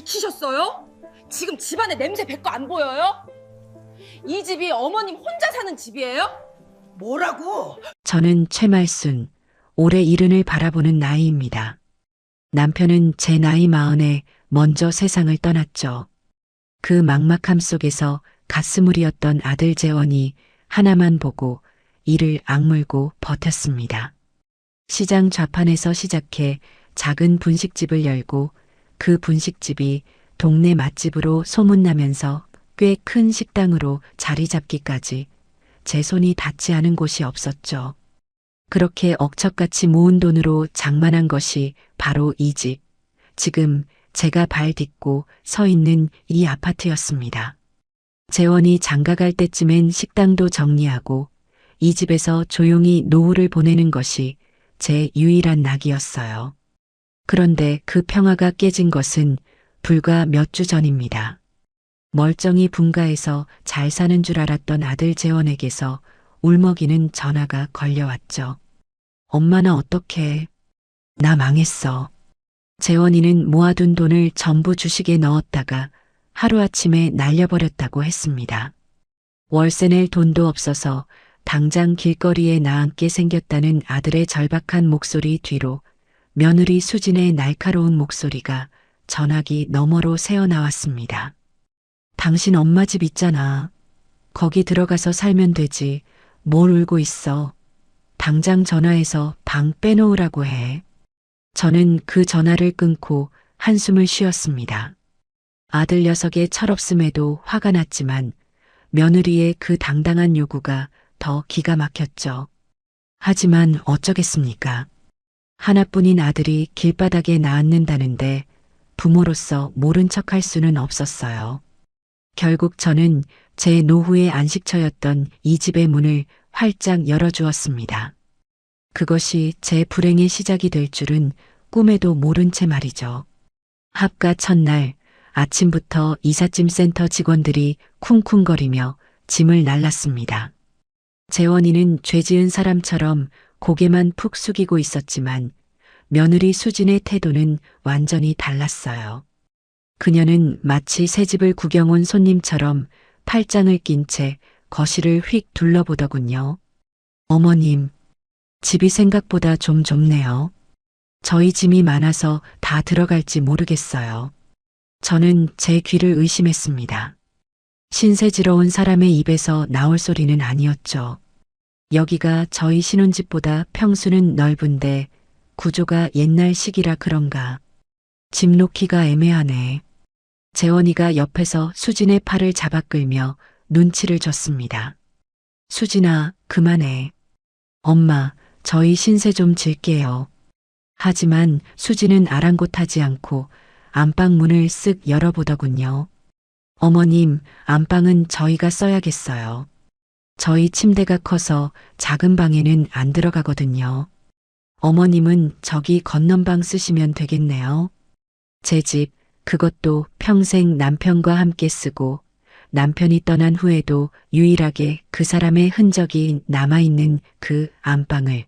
미치셨어요? 지금 집안에 냄새 배거 안 보여요? 이 집이 어머님 혼자 사는 집이에요? 뭐라고? 저는 최말순, 올해 70을 바라보는 나이입니다. 남편은 제 나이 40에 먼저 세상을 떠났죠. 그 막막함 속에서 가스물이었던 아들 재원이 하나만 보고 이를 악물고 버텼습니다. 시장 좌판에서 시작해 작은 분식집을 열고 그 분식집이 동네 맛집으로 소문나면서 꽤 큰 식당으로 자리 잡기까지 제 손이 닿지 않은 곳이 없었죠. 그렇게 억척같이 모은 돈으로 장만한 것이 바로 이 집, 지금 제가 발 딛고 서 있는 이 아파트였습니다. 재원이 장가갈 때쯤엔 식당도 정리하고 이 집에서 조용히 노후를 보내는 것이 제 유일한 낙이었어요. 그런데 그 평화가 깨진 것은 불과 몇 주 전입니다. 멀쩡히 분가해서 잘 사는 줄 알았던 아들 재원에게서 울먹이는 전화가 걸려왔죠. 엄마 나 어떡해. 나 망했어. 재원이는 모아둔 돈을 전부 주식에 넣었다가 하루아침에 날려버렸다고 했습니다. 월세 낼 돈도 없어서 당장 길거리에 나앉게 생겼다는 아들의 절박한 목소리 뒤로 며느리 수진의 날카로운 목소리가 전화기 너머로 새어나왔습니다. 당신 엄마 집 있잖아. 거기 들어가서 살면 되지. 뭘 울고 있어. 당장 전화해서 방 빼놓으라고 해. 저는 그 전화를 끊고 한숨을 쉬었습니다. 아들 녀석의 철없음에도 화가 났지만 며느리의 그 당당한 요구가 더 기가 막혔죠. 하지만 어쩌겠습니까? 하나뿐인 아들이 길바닥에 나앉는다는데 부모로서 모른 척할 수는 없었어요. 결국 저는 제 노후의 안식처였던 이 집의 문을 활짝 열어주었습니다. 그것이 제 불행의 시작이 될 줄은 꿈에도 모른 채 말이죠. 합가 첫날 아침부터 이삿짐 센터 직원들이 쿵쿵거리며 짐을 날랐습니다. 재원이는 죄 지은 사람처럼 고개만 푹 숙이고 있었지만 며느리 수진의 태도는 완전히 달랐어요. 그녀는 마치 새 집을 구경 온 손님처럼 팔짱을 낀 채 거실을 휙 둘러보더군요. 어머님, 집이 생각보다 좀 좁네요. 저희 짐이 많아서 다 들어갈지 모르겠어요. 저는 제 귀를 의심했습니다. 신세지러운 사람의 입에서 나올 소리는 아니었죠. 여기가 저희 신혼집보다 평수는 넓은데 구조가 옛날식이라 그런가. 집 놓기가 애매하네. 재원이가 옆에서 수진의 팔을 잡아 끌며 눈치를 줬습니다. 수진아, 그만해. 엄마, 저희 신세 좀 질게요. 하지만 수진은 아랑곳하지 않고 안방 문을 쓱 열어보더군요. 어머님, 안방은 저희가 써야겠어요. 저희 침대가 커서 작은 방에는 안 들어가거든요. 어머님은 저기 건넌방 쓰시면 되겠네요. 제 집, 그것도 평생 남편과 함께 쓰고 남편이 떠난 후에도 유일하게 그 사람의 흔적이 남아있는 그 안방을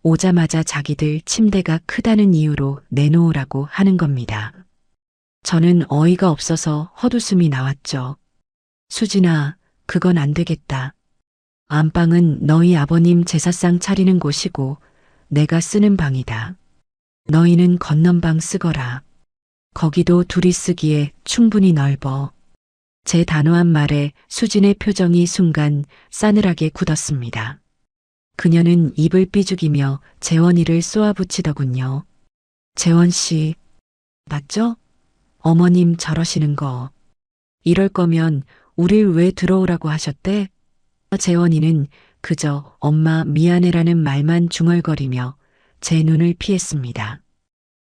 오자마자 자기들 침대가 크다는 이유로 내놓으라고 하는 겁니다. 저는 어이가 없어서 헛웃음이 나왔죠. 수진아, 그건 안 되겠다. 안방은 너희 아버님 제사상 차리는 곳이고 내가 쓰는 방이다. 너희는 건넌방 쓰거라. 거기도 둘이 쓰기에 충분히 넓어. 제 단호한 말에 수진의 표정이 순간 싸늘하게 굳었습니다. 그녀는 입을 삐죽이며 재원이를 쏘아붙이더군요. 재원 씨, 맞죠? 어머님 저러시는 거. 이럴 거면 우릴 왜 들어오라고 하셨대? 재원이는 그저 엄마 미안해라는 말만 중얼거리며 제 눈을 피했습니다.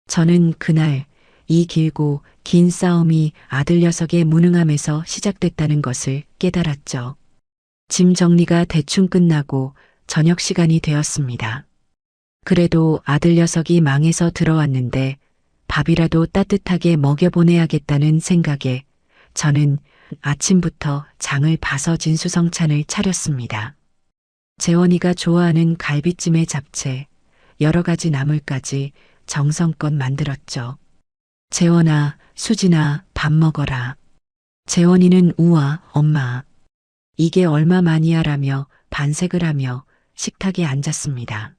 저는 그날 이 길고 긴 싸움이 아들 녀석의 무능함에서 시작됐다는 것을 깨달았죠. 짐 정리가 대충 끝나고 저녁 시간이 되었습니다. 그래도 아들 녀석이 망해서 들어왔는데 밥이라도 따뜻하게 먹여보내야겠다는 생각에 저는 아침부터 장을 봐서 진수성찬을 차렸습니다. 재원이가 좋아하는 갈비찜에 잡채, 여러 가지 나물까지 정성껏 만들었죠. 재원아, 수진아, 밥 먹어라. 재원이는 우와, 엄마. 이게 얼마만이야라며 반색을 하며 식탁에 앉았습니다.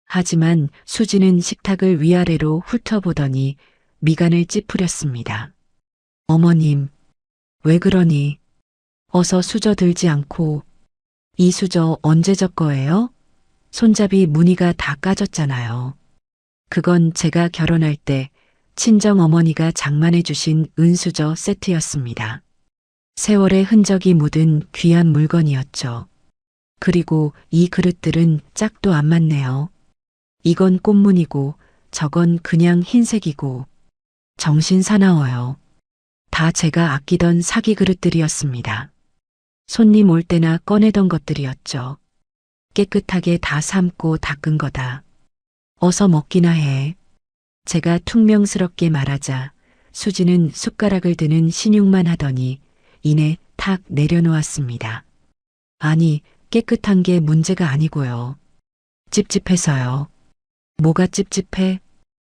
하지만 수지는 식탁을 위아래로 훑어보더니 미간을 찌푸렸습니다. 어머님, 왜 그러니? 어서 수저 들지 않고. 이 수저 언제 적 거예요? 손잡이 무늬가 다 까졌잖아요. 그건 제가 결혼할 때 친정 어머니가 장만해 주신 은수저 세트였습니다. 세월의 흔적이 묻은 귀한 물건이었죠. 그리고 이 그릇들은 짝도 안 맞네요. 이건 꽃무늬고 저건 그냥 흰색이고 정신 사나워요. 다 제가 아끼던 사기 그릇들이었습니다. 손님 올 때나 꺼내던 것들이었죠. 깨끗하게 다 삶고 닦은 거다. 어서 먹기나 해. 제가 퉁명스럽게 말하자 수지는 숟가락을 드는 신용만 하더니 이내 탁 내려놓았습니다. 아니, 깨끗한 게 문제가 아니고요. 찝찝해서요. 뭐가 찝찝해?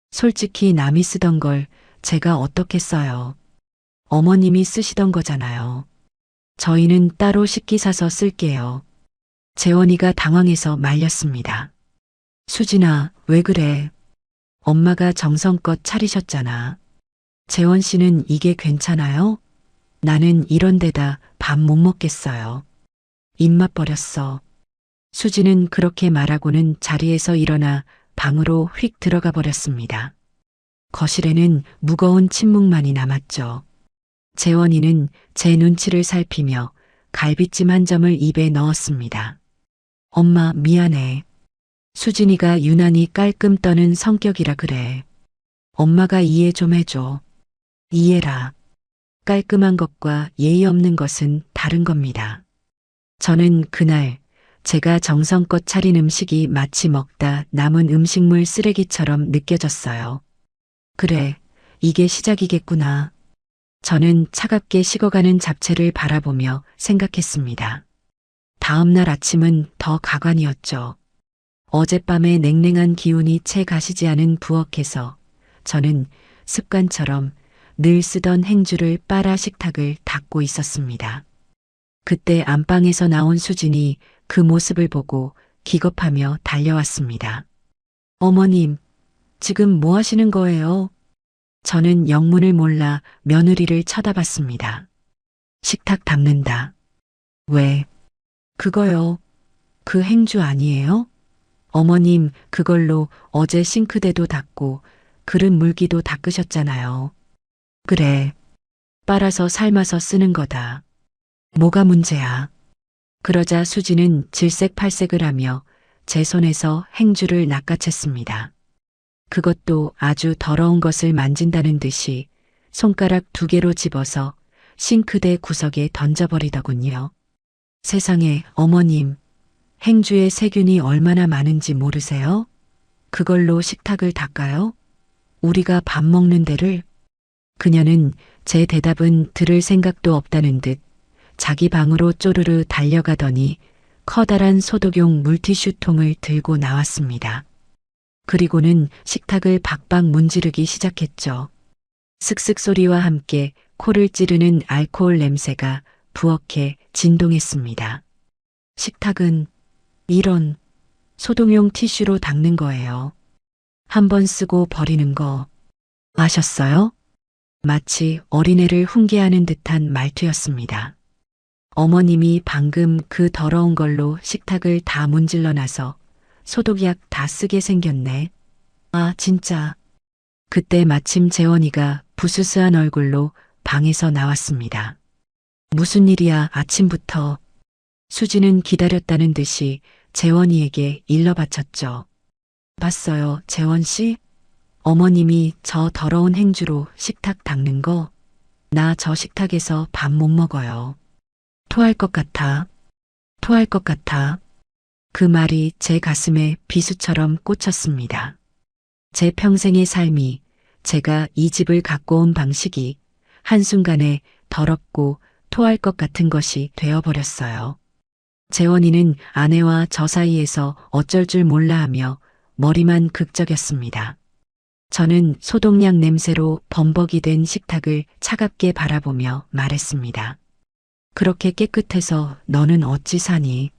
솔직히 남이 쓰던 걸 제가 어떻게 써요. 어머님이 쓰시던 거잖아요. 저희는 따로 식기 사서 쓸게요. 재원이가 당황해서 말렸습니다. 수진아, 왜 그래? 엄마가 정성껏 차리셨잖아. 재원 씨는 이게 괜찮아요? 나는 이런 데다 밥 못 먹겠어요. 입맛 버렸어. 수지는 그렇게 말하고는 자리에서 일어나 방으로 휙 들어가 버렸습니다. 거실에는 무거운 침묵만이 남았죠. 재원이는 제 눈치를 살피며 갈비찜 한 점을 입에 넣었습니다. 엄마, 미안해. 수진이가 유난히 깔끔 떠는 성격이라 그래. 엄마가 이해 좀 해줘. 이해라. 깔끔한 것과 예의 없는 것은 다른 겁니다. 저는 그날 제가 정성껏 차린 음식이 마치 먹다 남은 음식물 쓰레기처럼 느껴졌어요. 그래, 이게 시작이겠구나. 저는 차갑게 식어가는 잡채를 바라보며 생각했습니다. 다음 날 아침은 더 가관이었죠. 어젯밤의 냉랭한 기운이 채 가시지 않은 부엌에서 저는 습관처럼 늘 쓰던 행주를 빨아 식탁을 닦고 있었습니다. 그때 안방에서 나온 수진이 그 모습을 보고 기겁하며 달려왔습니다. 어머님, 지금 뭐 하시는 거예요? 저는 영문을 몰라 며느리를 쳐다봤습니다. 식탁 닦는다. 왜? 그거요. 그 행주 아니에요? 어머님, 그걸로 어제 싱크대도 닦고 그릇 물기도 닦으셨잖아요. 그래. 빨아서 삶아서 쓰는 거다. 뭐가 문제야? 그러자 수지는 질색팔색을 하며 제 손에서 행주를 낚아챘습니다. 그것도 아주 더러운 것을 만진다는 듯이 손가락 2개로 집어서 싱크대 구석에 던져버리더군요. 세상에, 어머님, 행주에 세균이 얼마나 많은지 모르세요? 그걸로 식탁을 닦아요? 우리가 밥 먹는 데를? 그녀는 제 대답은 들을 생각도 없다는 듯 자기 방으로 쪼르르 달려가더니 커다란 소독용 물티슈통을 들고 나왔습니다. 그리고는 식탁을 박박 문지르기 시작했죠. 슥슥 소리와 함께 코를 찌르는 알코올 냄새가 부엌에 진동했습니다. 식탁은 이런 소독용 티슈로 닦는 거예요. 한 번 쓰고 버리는 거 아셨어요? 마치 어린애를 훈계하는 듯한 말투였습니다. 어머님이 방금 그 더러운 걸로 식탁을 다 문질러 놔서 소독약 다 쓰게 생겼네. 아, 진짜. 그때 마침 재원이가 부스스한 얼굴로 방에서 나왔습니다. 무슨 일이야, 아침부터. 수지는 기다렸다는 듯이 재원이에게 일러 바쳤죠. 봤어요, 재원 씨? 어머님이 저 더러운 행주로 식탁 닦는 거? 나 저 식탁에서 밥 못 먹어요. 토할 것 같아. 토할 것 같아. 그 말이 제 가슴에 비수처럼 꽂혔습니다. 제 평생의 삶이, 제가 이 집을 갖고 온 방식이 한순간에 더럽고 토할 것 같은 것이 되어버렸어요. 재원이는 아내와 저 사이에서 어쩔 줄 몰라 하며 머리만 극적였습니다. 저는 소독약 냄새로 범벅이 된 식탁을 차갑게 바라보며 말했습니다. 그렇게 깨끗해서 너는 어찌 사니?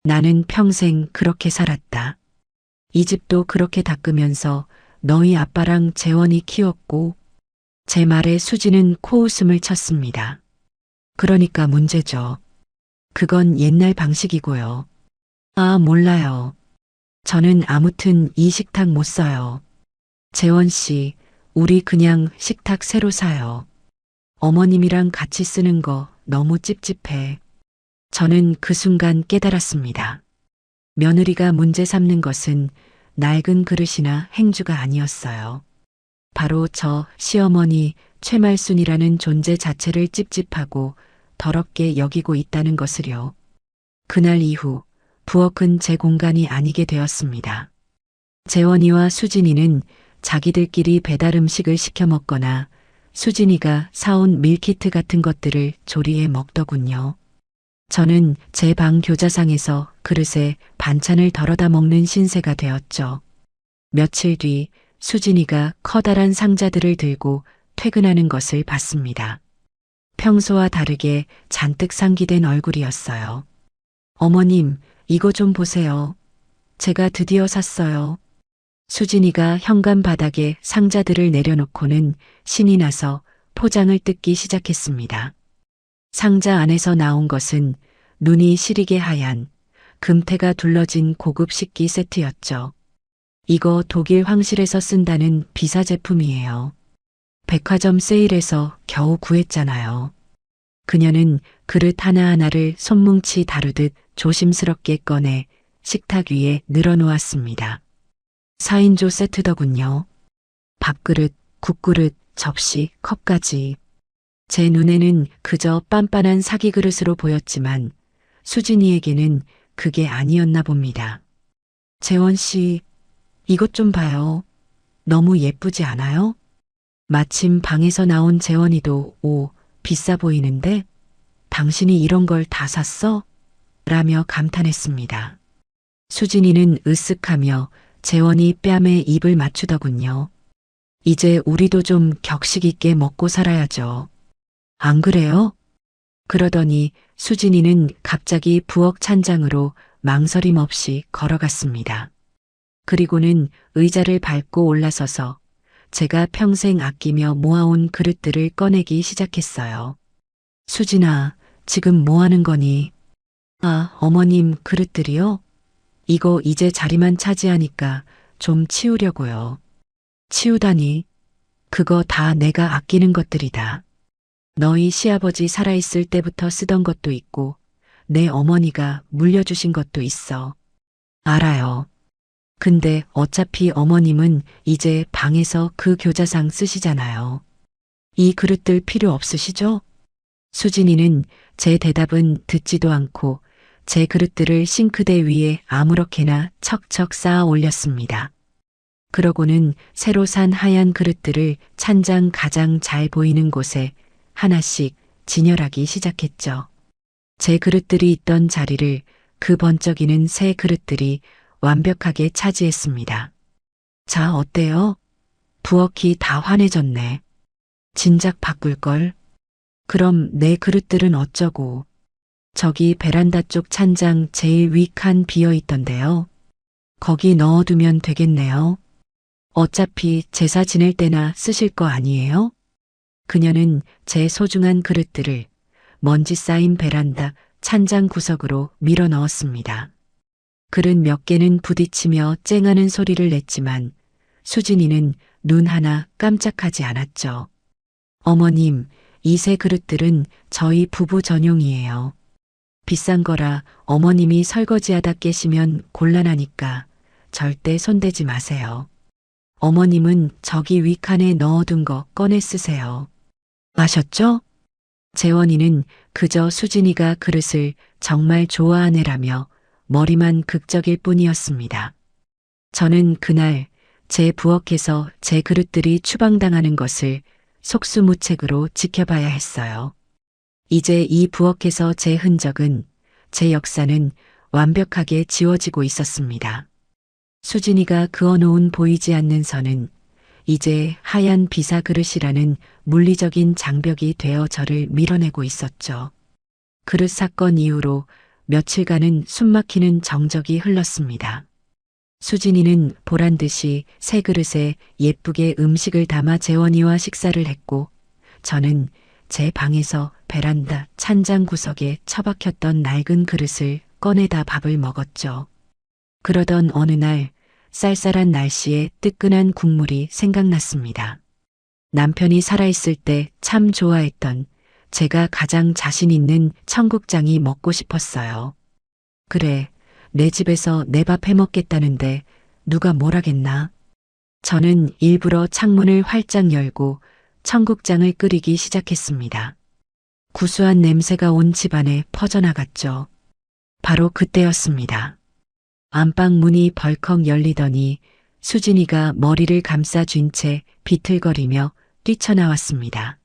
나는 평생 그렇게 살았다. 이 집도 그렇게 닦으면서 너희 아빠랑 재원이 키웠고, 제 말에 수지는 코웃음을 쳤습니다. 그러니까 문제죠. 그건 옛날 방식이고요. 아, 몰라요. 저는 아무튼 이 식탁 못 써요. 재원 씨, 우리 그냥 식탁 새로 사요. 어머님이랑 같이 쓰는 거 너무 찝찝해. 저는 그 순간 깨달았습니다. 며느리가 문제 삼는 것은 낡은 그릇이나 행주가 아니었어요. 바로 저 시어머니 최말순이라는 존재 자체를 찝찝하고 더럽게 여기고 있다는 것을요. 그날 이후 부엌은 제 공간이 아니게 되었습니다. 재원이와 수진이는 자기들끼리 배달 음식을 시켜 먹거나 수진이가 사온 밀키트 같은 것들을 조리해 먹더군요. 저는 제 방 교자상에서 그릇에 반찬을 덜어다 먹는 신세가 되었죠. 며칠 뒤 수진이가 커다란 상자들을 들고 퇴근하는 것을 봤습니다. 평소와 다르게 잔뜩 상기된 얼굴이었어요. 어머님, 이거 좀 보세요. 제가 드디어 샀어요. 수진이가 현관 바닥에 상자들을 내려놓고는 신이 나서 포장을 뜯기 시작했습니다. 상자 안에서 나온 것은 눈이 시리게 하얀 금태가 둘러진 고급 식기 세트였죠. 이거 독일 황실에서 쓴다는 비싸 제품이에요. 백화점 세일에서 겨우 구했잖아요. 그녀는 그릇 하나하나를 손뭉치 다루듯 조심스럽게 꺼내 식탁 위에 늘어놓았습니다. 4인조 세트더군요. 밥그릇, 국그릇, 접시, 컵까지. 제 눈에는 그저 빤빤한 사기 그릇으로 보였지만 수진이에게는 그게 아니었나 봅니다. 재원 씨, 이것 좀 봐요. 너무 예쁘지 않아요? 마침 방에서 나온 재원이도 오, 비싸 보이는데 당신이 이런 걸 다 샀어? 라며 감탄했습니다. 수진이는 으쓱하며 재원이 뺨에 입을 맞추더군요. 이제 우리도 좀 격식 있게 먹고 살아야죠. 안 그래요? 그러더니 수진이는 갑자기 부엌 찬장으로 망설임 없이 걸어갔습니다. 그리고는 의자를 밟고 올라서서 제가 평생 아끼며 모아온 그릇들을 꺼내기 시작했어요. 수진아, 지금 뭐 하는 거니? 아, 어머님 그릇들이요? 이거 이제 자리만 차지하니까 좀 치우려고요. 치우다니? 그거 다 내가 아끼는 것들이다. 너희 시아버지 살아있을 때부터 쓰던 것도 있고 내 어머니가 물려주신 것도 있어. 알아요. 근데 어차피 어머님은 이제 방에서 그 교자상 쓰시잖아요. 이 그릇들 필요 없으시죠? 수진이는 제 대답은 듣지도 않고 제 그릇들을 싱크대 위에 아무렇게나 척척 쌓아 올렸습니다. 그러고는 새로 산 하얀 그릇들을 찬장 가장 잘 보이는 곳에 하나씩 진열하기 시작했죠. 제 그릇들이 있던 자리를 그 번쩍이는 새 그릇들이 완벽하게 차지했습니다. 자, 어때요? 부엌이 다 환해졌네. 진작 바꿀걸. 그럼 내 그릇들은 어쩌고. 저기 베란다 쪽 찬장 제일 위 칸 비어 있던데요. 거기 넣어두면 되겠네요. 어차피 제사 지낼 때나 쓰실 거 아니에요? 그녀는 제 소중한 그릇들을 먼지 쌓인 베란다 찬장 구석으로 밀어 넣었습니다. 그릇 몇 개는 부딪히며 쨍하는 소리를 냈지만 수진이는 눈 하나 깜짝하지 않았죠. 어머님, 이 새 그릇들은 저희 부부 전용이에요. 비싼 거라 어머님이 설거지하다 깨시면 곤란하니까 절대 손대지 마세요. 어머님은 저기 윗칸에 넣어둔 거 꺼내 쓰세요. 아셨죠? 재원이는 그저 수진이가 그릇을 정말 좋아한 애라며 머리만 극적일 뿐이었습니다. 저는 그날 제 부엌에서 제 그릇들이 추방당하는 것을 속수무책으로 지켜봐야 했어요. 이제 이 부엌에서 제 흔적은, 제 역사는 완벽하게 지워지고 있었습니다. 수진이가 그어놓은 보이지 않는 선은 이제 하얀 비사 그릇이라는 물리적인 장벽이 되어 저를 밀어내고 있었죠. 그릇 사건 이후로 며칠간은 숨막히는 정적이 흘렀습니다. 수진이는 보란 듯이 새 그릇에 예쁘게 음식을 담아 재원이와 식사를 했고, 저는 제 방에서 베란다 찬장 구석에 처박혔던 낡은 그릇을 꺼내다 밥을 먹었죠. 그러던 어느 날 쌀쌀한 날씨에 뜨끈한 국물이 생각났습니다. 남편이 살아있을 때 참 좋아했던 제가 가장 자신 있는 청국장이 먹고 싶었어요. 그래, 내 집에서 내 밥 해먹겠다는데 누가 뭐라겠나? 저는 일부러 창문을 활짝 열고 청국장을 끓이기 시작했습니다. 구수한 냄새가 온 집안에 퍼져나갔죠. 바로 그때였습니다. 안방 문이 벌컥 열리더니 수진이가 머리를 감싸쥔 채 비틀거리며 뛰쳐나왔습니다.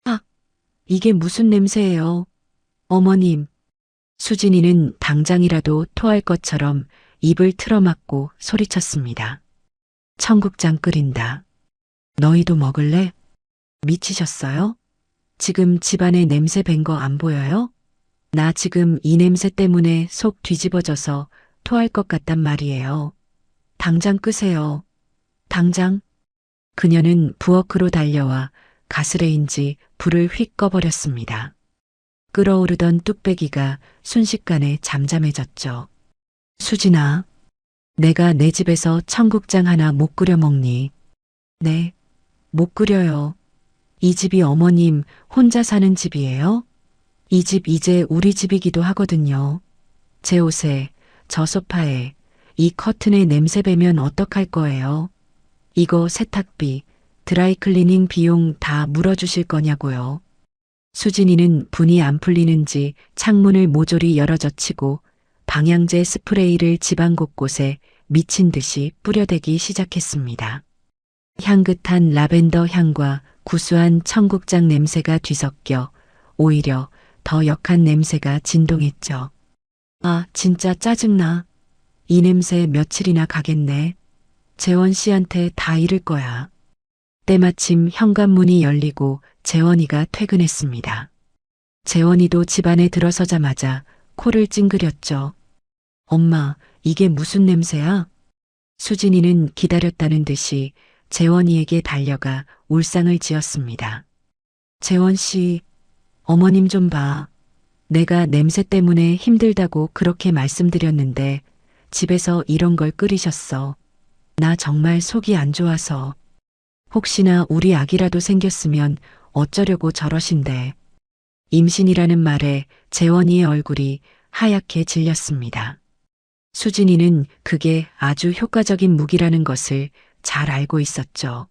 아, 이게 무슨 냄새예요? 어머님. 수진이는 당장이라도 토할 것처럼 입을 틀어막고 소리쳤습니다. 청국장 끓인다. 너희도 먹을래? 미치셨어요? 지금 집안에 냄새 밴 거 안 보여요? 나 지금 이 냄새 때문에 속 뒤집어져서 토할 것 같단 말이에요. 당장 끄세요. 당장. 그녀는 부엌으로 달려와 가스레인지 불을 휙 꺼버렸습니다. 끓어오르던 뚝배기가 순식간에 잠잠해졌죠. 수진아, 내가 내 집에서 청국장 하나 못 끓여 먹니? 네, 못 끓여요. 이 집이 어머님 혼자 사는 집이에요? 이 집 이제 우리 집이기도 하거든요. 제 옷에, 저 소파에, 이 커튼에 냄새 배면 어떡할 거예요? 이거 세탁비, 드라이클리닝 비용 다 물어주실 거냐고요. 수진이는 분이 안 풀리는지 창문을 모조리 열어젖히고 방향제 스프레이를 집안 곳곳에 미친 듯이 뿌려대기 시작했습니다. 향긋한 라벤더 향과 구수한 청국장 냄새가 뒤섞여 오히려 더 역한 냄새가 진동했죠. 아, 진짜 짜증나. 이 냄새 며칠이나 가겠네. 재원 씨한테 다 이를 거야. 때마침 현관문이 열리고 재원이가 퇴근했습니다. 재원이도 집안에 들어서자마자 코를 찡그렸죠. 엄마, 이게 무슨 냄새야? 수진이는 기다렸다는 듯이 재원이에게 달려가 울상을 지었습니다. 재원 씨, 어머님 좀 봐. 내가 냄새 때문에 힘들다고 그렇게 말씀드렸는데 집에서 이런 걸 끓이셨어. 나 정말 속이 안 좋아서. 혹시나 우리 아기라도 생겼으면 어쩌려고 저러신데. 임신이라는 말에 재원이의 얼굴이 하얗게 질렸습니다. 수진이는 그게 아주 효과적인 무기라는 것을 잘 알고 있었죠.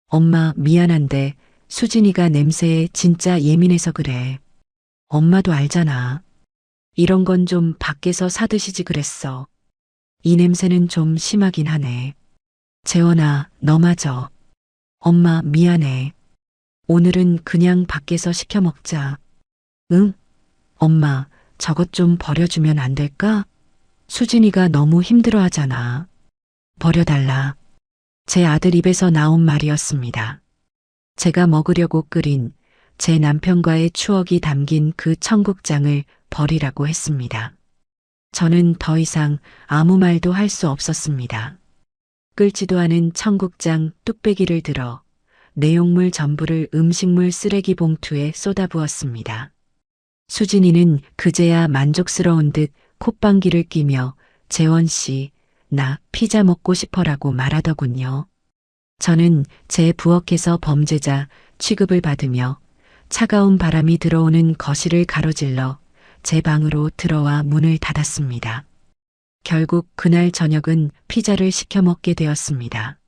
엄마 미안한데 수진이가 냄새에 진짜 예민해서 그래. 엄마도 알잖아. 이런 건 좀 밖에서 사드시지 그랬어. 이 냄새는 좀 심하긴 하네. 재원아, 너마저. 엄마 미안해. 오늘은 그냥 밖에서 시켜 먹자. 응? 엄마, 저것 좀 버려주면 안 될까? 수진이가 너무 힘들어하잖아. 버려달라. 제 아들 입에서 나온 말이었습니다. 제가 먹으려고 끓인 제 남편과의 추억이 담긴 그 청국장을 버리라고 했습니다. 저는 더 이상 아무 말도 할 수 없었습니다. 끓지도 않은 청국장 뚝배기를 들어 내용물 전부를 음식물 쓰레기 봉투에 쏟아부었습니다. 수진이는 그제야 만족스러운 듯 콧방귀를 뀌며 재원 씨, 나 피자 먹고 싶어라고 말하더군요. 저는 제 부엌에서 범죄자 취급을 받으며 차가운 바람이 들어오는 거실을 가로질러 제 방으로 들어와 문을 닫았습니다. 결국 그날 저녁은 피자를 시켜 먹게 되었습니다.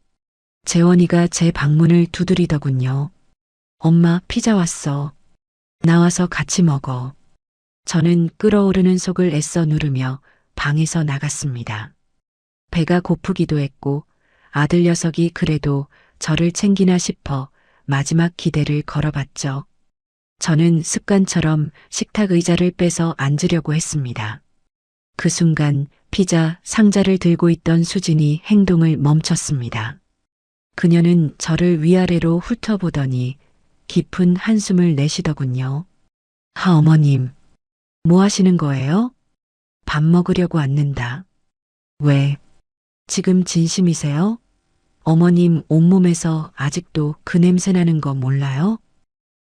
재원이가 제 방문을 두드리더군요. 엄마, 피자 왔어. 나와서 같이 먹어. 저는 끓어오르는 속을 애써 누르며 방에서 나갔습니다. 배가 고프기도 했고 아들 녀석이 그래도 저를 챙기나 싶어 마지막 기대를 걸어봤죠. 저는 습관처럼 식탁 의자를 빼서 앉으려고 했습니다. 그 순간 피자 상자를 들고 있던 수진이 행동을 멈췄습니다. 그녀는 저를 위아래로 훑어보더니 깊은 한숨을 내쉬더군요. 어머님, 뭐 하시는 거예요? 밥 먹으려고 왔는다. 왜? 지금 진심이세요? 어머님 온몸에서 아직도 그 냄새 나는 거 몰라요?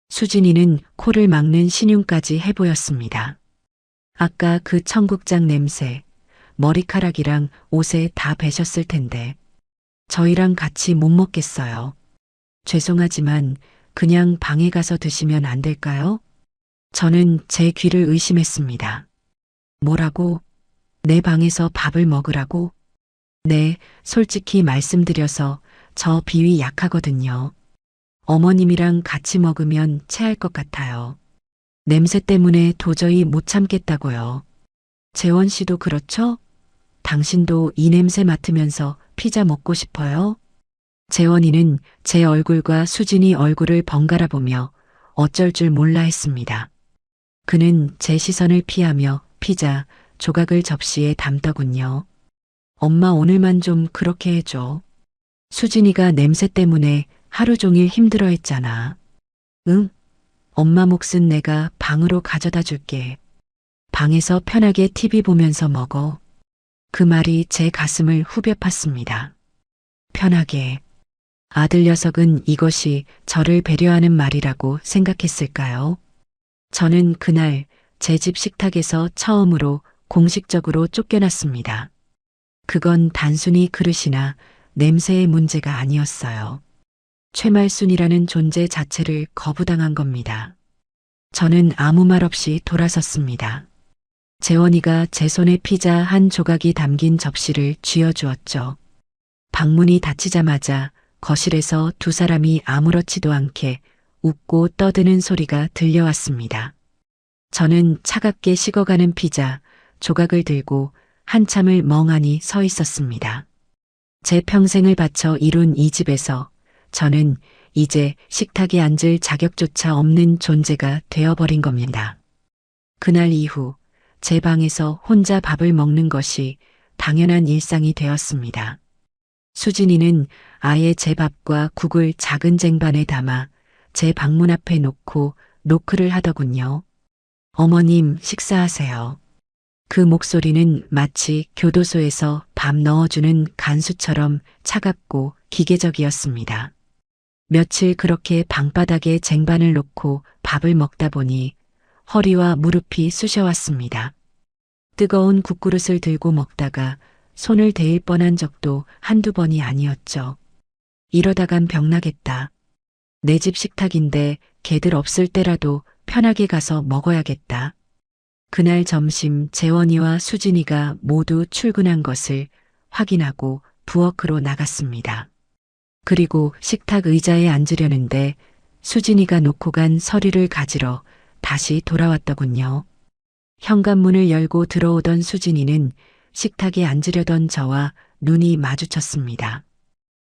수진이는 코를 막는 신용까지 해보였습니다. 아까 그 청국장 냄새, 머리카락이랑 옷에 다 배셨을 텐데 저희랑 같이 못 먹겠어요. 죄송하지만 그냥 방에 가서 드시면 안 될까요? 저는 제 귀를 의심했습니다. 뭐라고? 내 방에서 밥을 먹으라고? 네, 솔직히 말씀드려서 저 비위 약하거든요. 어머님이랑 같이 먹으면 체할 것 같아요. 냄새 때문에 도저히 못 참겠다고요. 재원 씨도 그렇죠? 당신도 이 냄새 맡으면서 피자 먹고 싶어요? 재원이는 제 얼굴과 수진이 얼굴을 번갈아 보며 어쩔 줄 몰라 했습니다. 그는 제 시선을 피하며 피자 조각을 접시에 담더군요. 엄마 오늘만 좀 그렇게 해줘. 수진이가 냄새 때문에 하루 종일 힘들어 했잖아. 응? 엄마 몫은 내가 방으로 가져다 줄게. 방에서 편하게 TV 보면서 먹어. 그 말이 제 가슴을 후벼 팠습니다. 편하게. 아들 녀석은 이것이 저를 배려하는 말이라고 생각했을까요? 저는 그날 제 집 식탁에서 처음으로 공식적으로 쫓겨났습니다. 그건 단순히 그릇이나 냄새의 문제가 아니었어요. 최말순이라는 존재 자체를 거부당한 겁니다. 저는 아무 말 없이 돌아섰습니다. 재원이가 제 손에 피자 한 조각이 담긴 접시를 쥐어주었죠. 방문이 닫히자마자 거실에서 두 사람이 아무렇지도 않게 웃고 떠드는 소리가 들려왔습니다. 저는 차갑게 식어가는 피자 조각을 들고 한참을 멍하니 서 있었습니다. 제 평생을 바쳐 이룬 이 집에서 저는 이제 식탁에 앉을 자격조차 없는 존재가 되어버린 겁니다. 그날 이후 제 방에서 혼자 밥을 먹는 것이 당연한 일상이 되었습니다. 수진이는 아예 제 밥과 국을 작은 쟁반에 담아 제 방문 앞에 놓고 노크를 하더군요. 어머님 식사하세요. 그 목소리는 마치 교도소에서 밥 넣어주는 간수처럼 차갑고 기계적이었습니다. 며칠 그렇게 방바닥에 쟁반을 놓고 밥을 먹다 보니 허리와 무릎이 쑤셔왔습니다. 뜨거운 국그릇을 들고 먹다가 손을 대일 뻔한 적도 한두 번이 아니었죠. 이러다간 병나겠다. 내 집 식탁인데 걔들 없을 때라도 편하게 가서 먹어야겠다. 그날 점심 재원이와 수진이가 모두 출근한 것을 확인하고 부엌으로 나갔습니다. 그리고 식탁 의자에 앉으려는데 수진이가 놓고 간 서류를 가지러 다시 돌아왔더군요. 현관문을 열고 들어오던 수진이는 식탁에 앉으려던 저와 눈이 마주쳤습니다.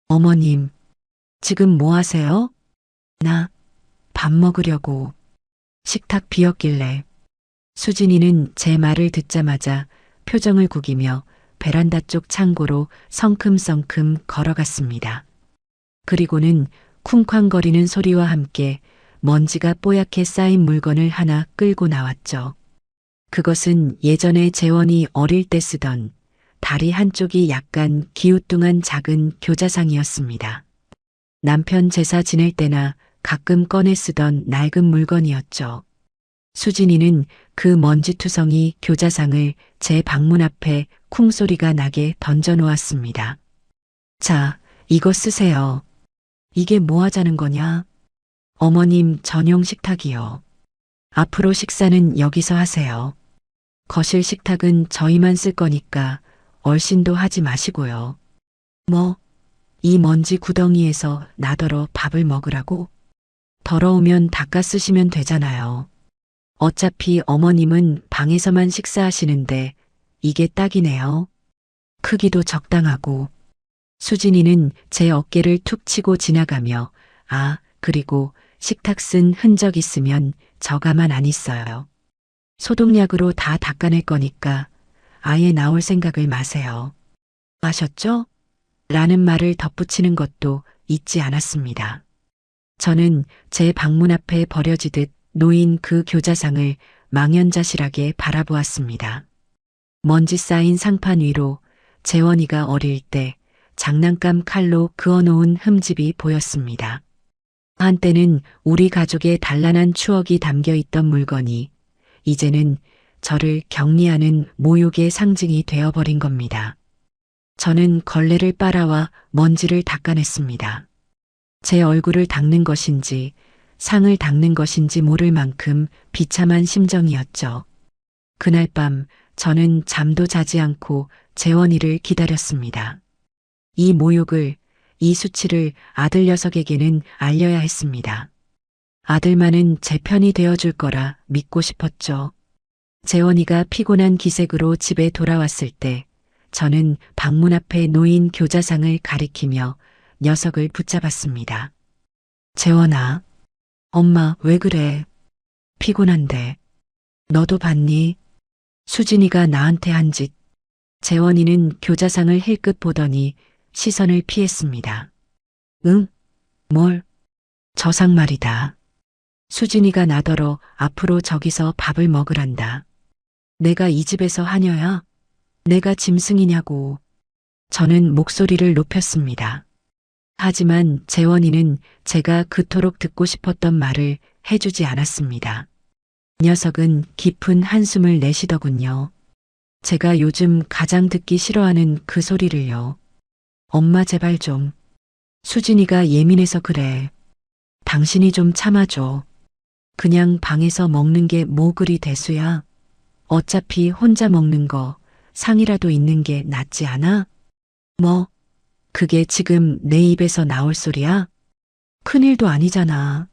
어머님, 지금 뭐 하세요? 나 밥 먹으려고. 식탁 비었길래. 수진이는 제 말을 듣자마자 표정을 구기며 베란다 쪽 창고로 성큼성큼 걸어갔습니다. 그리고는 쿵쾅거리는 소리와 함께 먼지가 뽀얗게 쌓인 물건을 하나 끌고 나왔죠. 그것은 예전에 재원이 어릴 때 쓰던 다리 한쪽이 약간 기우뚱한 작은 교자상이었습니다. 남편 제사 지낼 때나 가끔 꺼내 쓰던 낡은 물건이었죠. 수진이는 그 먼지투성이 교자상을 제 방문 앞에 쿵소리가 나게 던져놓았습니다. 자, 이거 쓰세요. 이게 뭐 하자는 거냐? 어머님 전용 식탁이요. 앞으로 식사는 여기서 하세요. 거실 식탁은 저희만 쓸 거니까 얼씬도 하지 마시고요. 뭐, 이 먼지 구덩이에서 나더러 밥을 먹으라고? 더러우면 닦아 쓰시면 되잖아요. 어차피 어머님은 방에서만 식사하시는데 이게 딱이네요. 크기도 적당하고. 수진이는 제 어깨를 툭 치고 지나가며 그리고 식탁 쓴 흔적 있으면 저 가만 안 있어요. 소독약으로 다 닦아낼 거니까 아예 나올 생각을 마세요. 아셨죠? 라는 말을 덧붙이는 것도 잊지 않았습니다. 저는 제 방문 앞에 버려지듯 놓인 그 교자상을 망연자실하게 바라보았습니다. 먼지 쌓인 상판 위로 재원이가 어릴 때 장난감 칼로 그어놓은 흠집이 보였습니다. 한때는 우리 가족의 단란한 추억이 담겨 있던 물건이 이제는 저를 격리하는 모욕의 상징이 되어버린 겁니다. 저는 걸레를 빨아와 먼지를 닦아냈습니다. 제 얼굴을 닦는 것인지 상을 닦는 것인지 모를 만큼 비참한 심정이었죠. 그날 밤 저는 잠도 자지 않고 재원이를 기다렸습니다. 이 모욕을, 이 수치를 아들 녀석에게는 알려야 했습니다. 아들만은 제 편이 되어줄 거라 믿고 싶었죠. 재원이가 피곤한 기색으로 집에 돌아왔을 때 저는 방문 앞에 놓인 교자상을 가리키며 녀석을 붙잡았습니다. 재원아, 엄마 왜 그래? 피곤한데. 너도 봤니? 수진이가 나한테 한 짓. 재원이는 교자상을 힐끗 보더니 시선을 피했습니다. 응? 뭘? 저 상 말이다. 수진이가 나더러 앞으로 저기서 밥을 먹으란다. 내가 이 집에서 하녀야? 내가 짐승이냐고. 저는 목소리를 높였습니다. 하지만 재원이는 제가 그토록 듣고 싶었던 말을 해주지 않았습니다. 녀석은 깊은 한숨을 내쉬더군요. 제가 요즘 가장 듣기 싫어하는 그 소리를요. 엄마 제발 좀. 수진이가 예민해서 그래. 당신이 좀 참아줘. 그냥 방에서 먹는 게 뭐 그리 대수야. 어차피 혼자 먹는 거 상이라도 있는 게 낫지 않아? 뭐? 그게 지금 내 입에서 나올 소리야? 큰일도 아니잖아.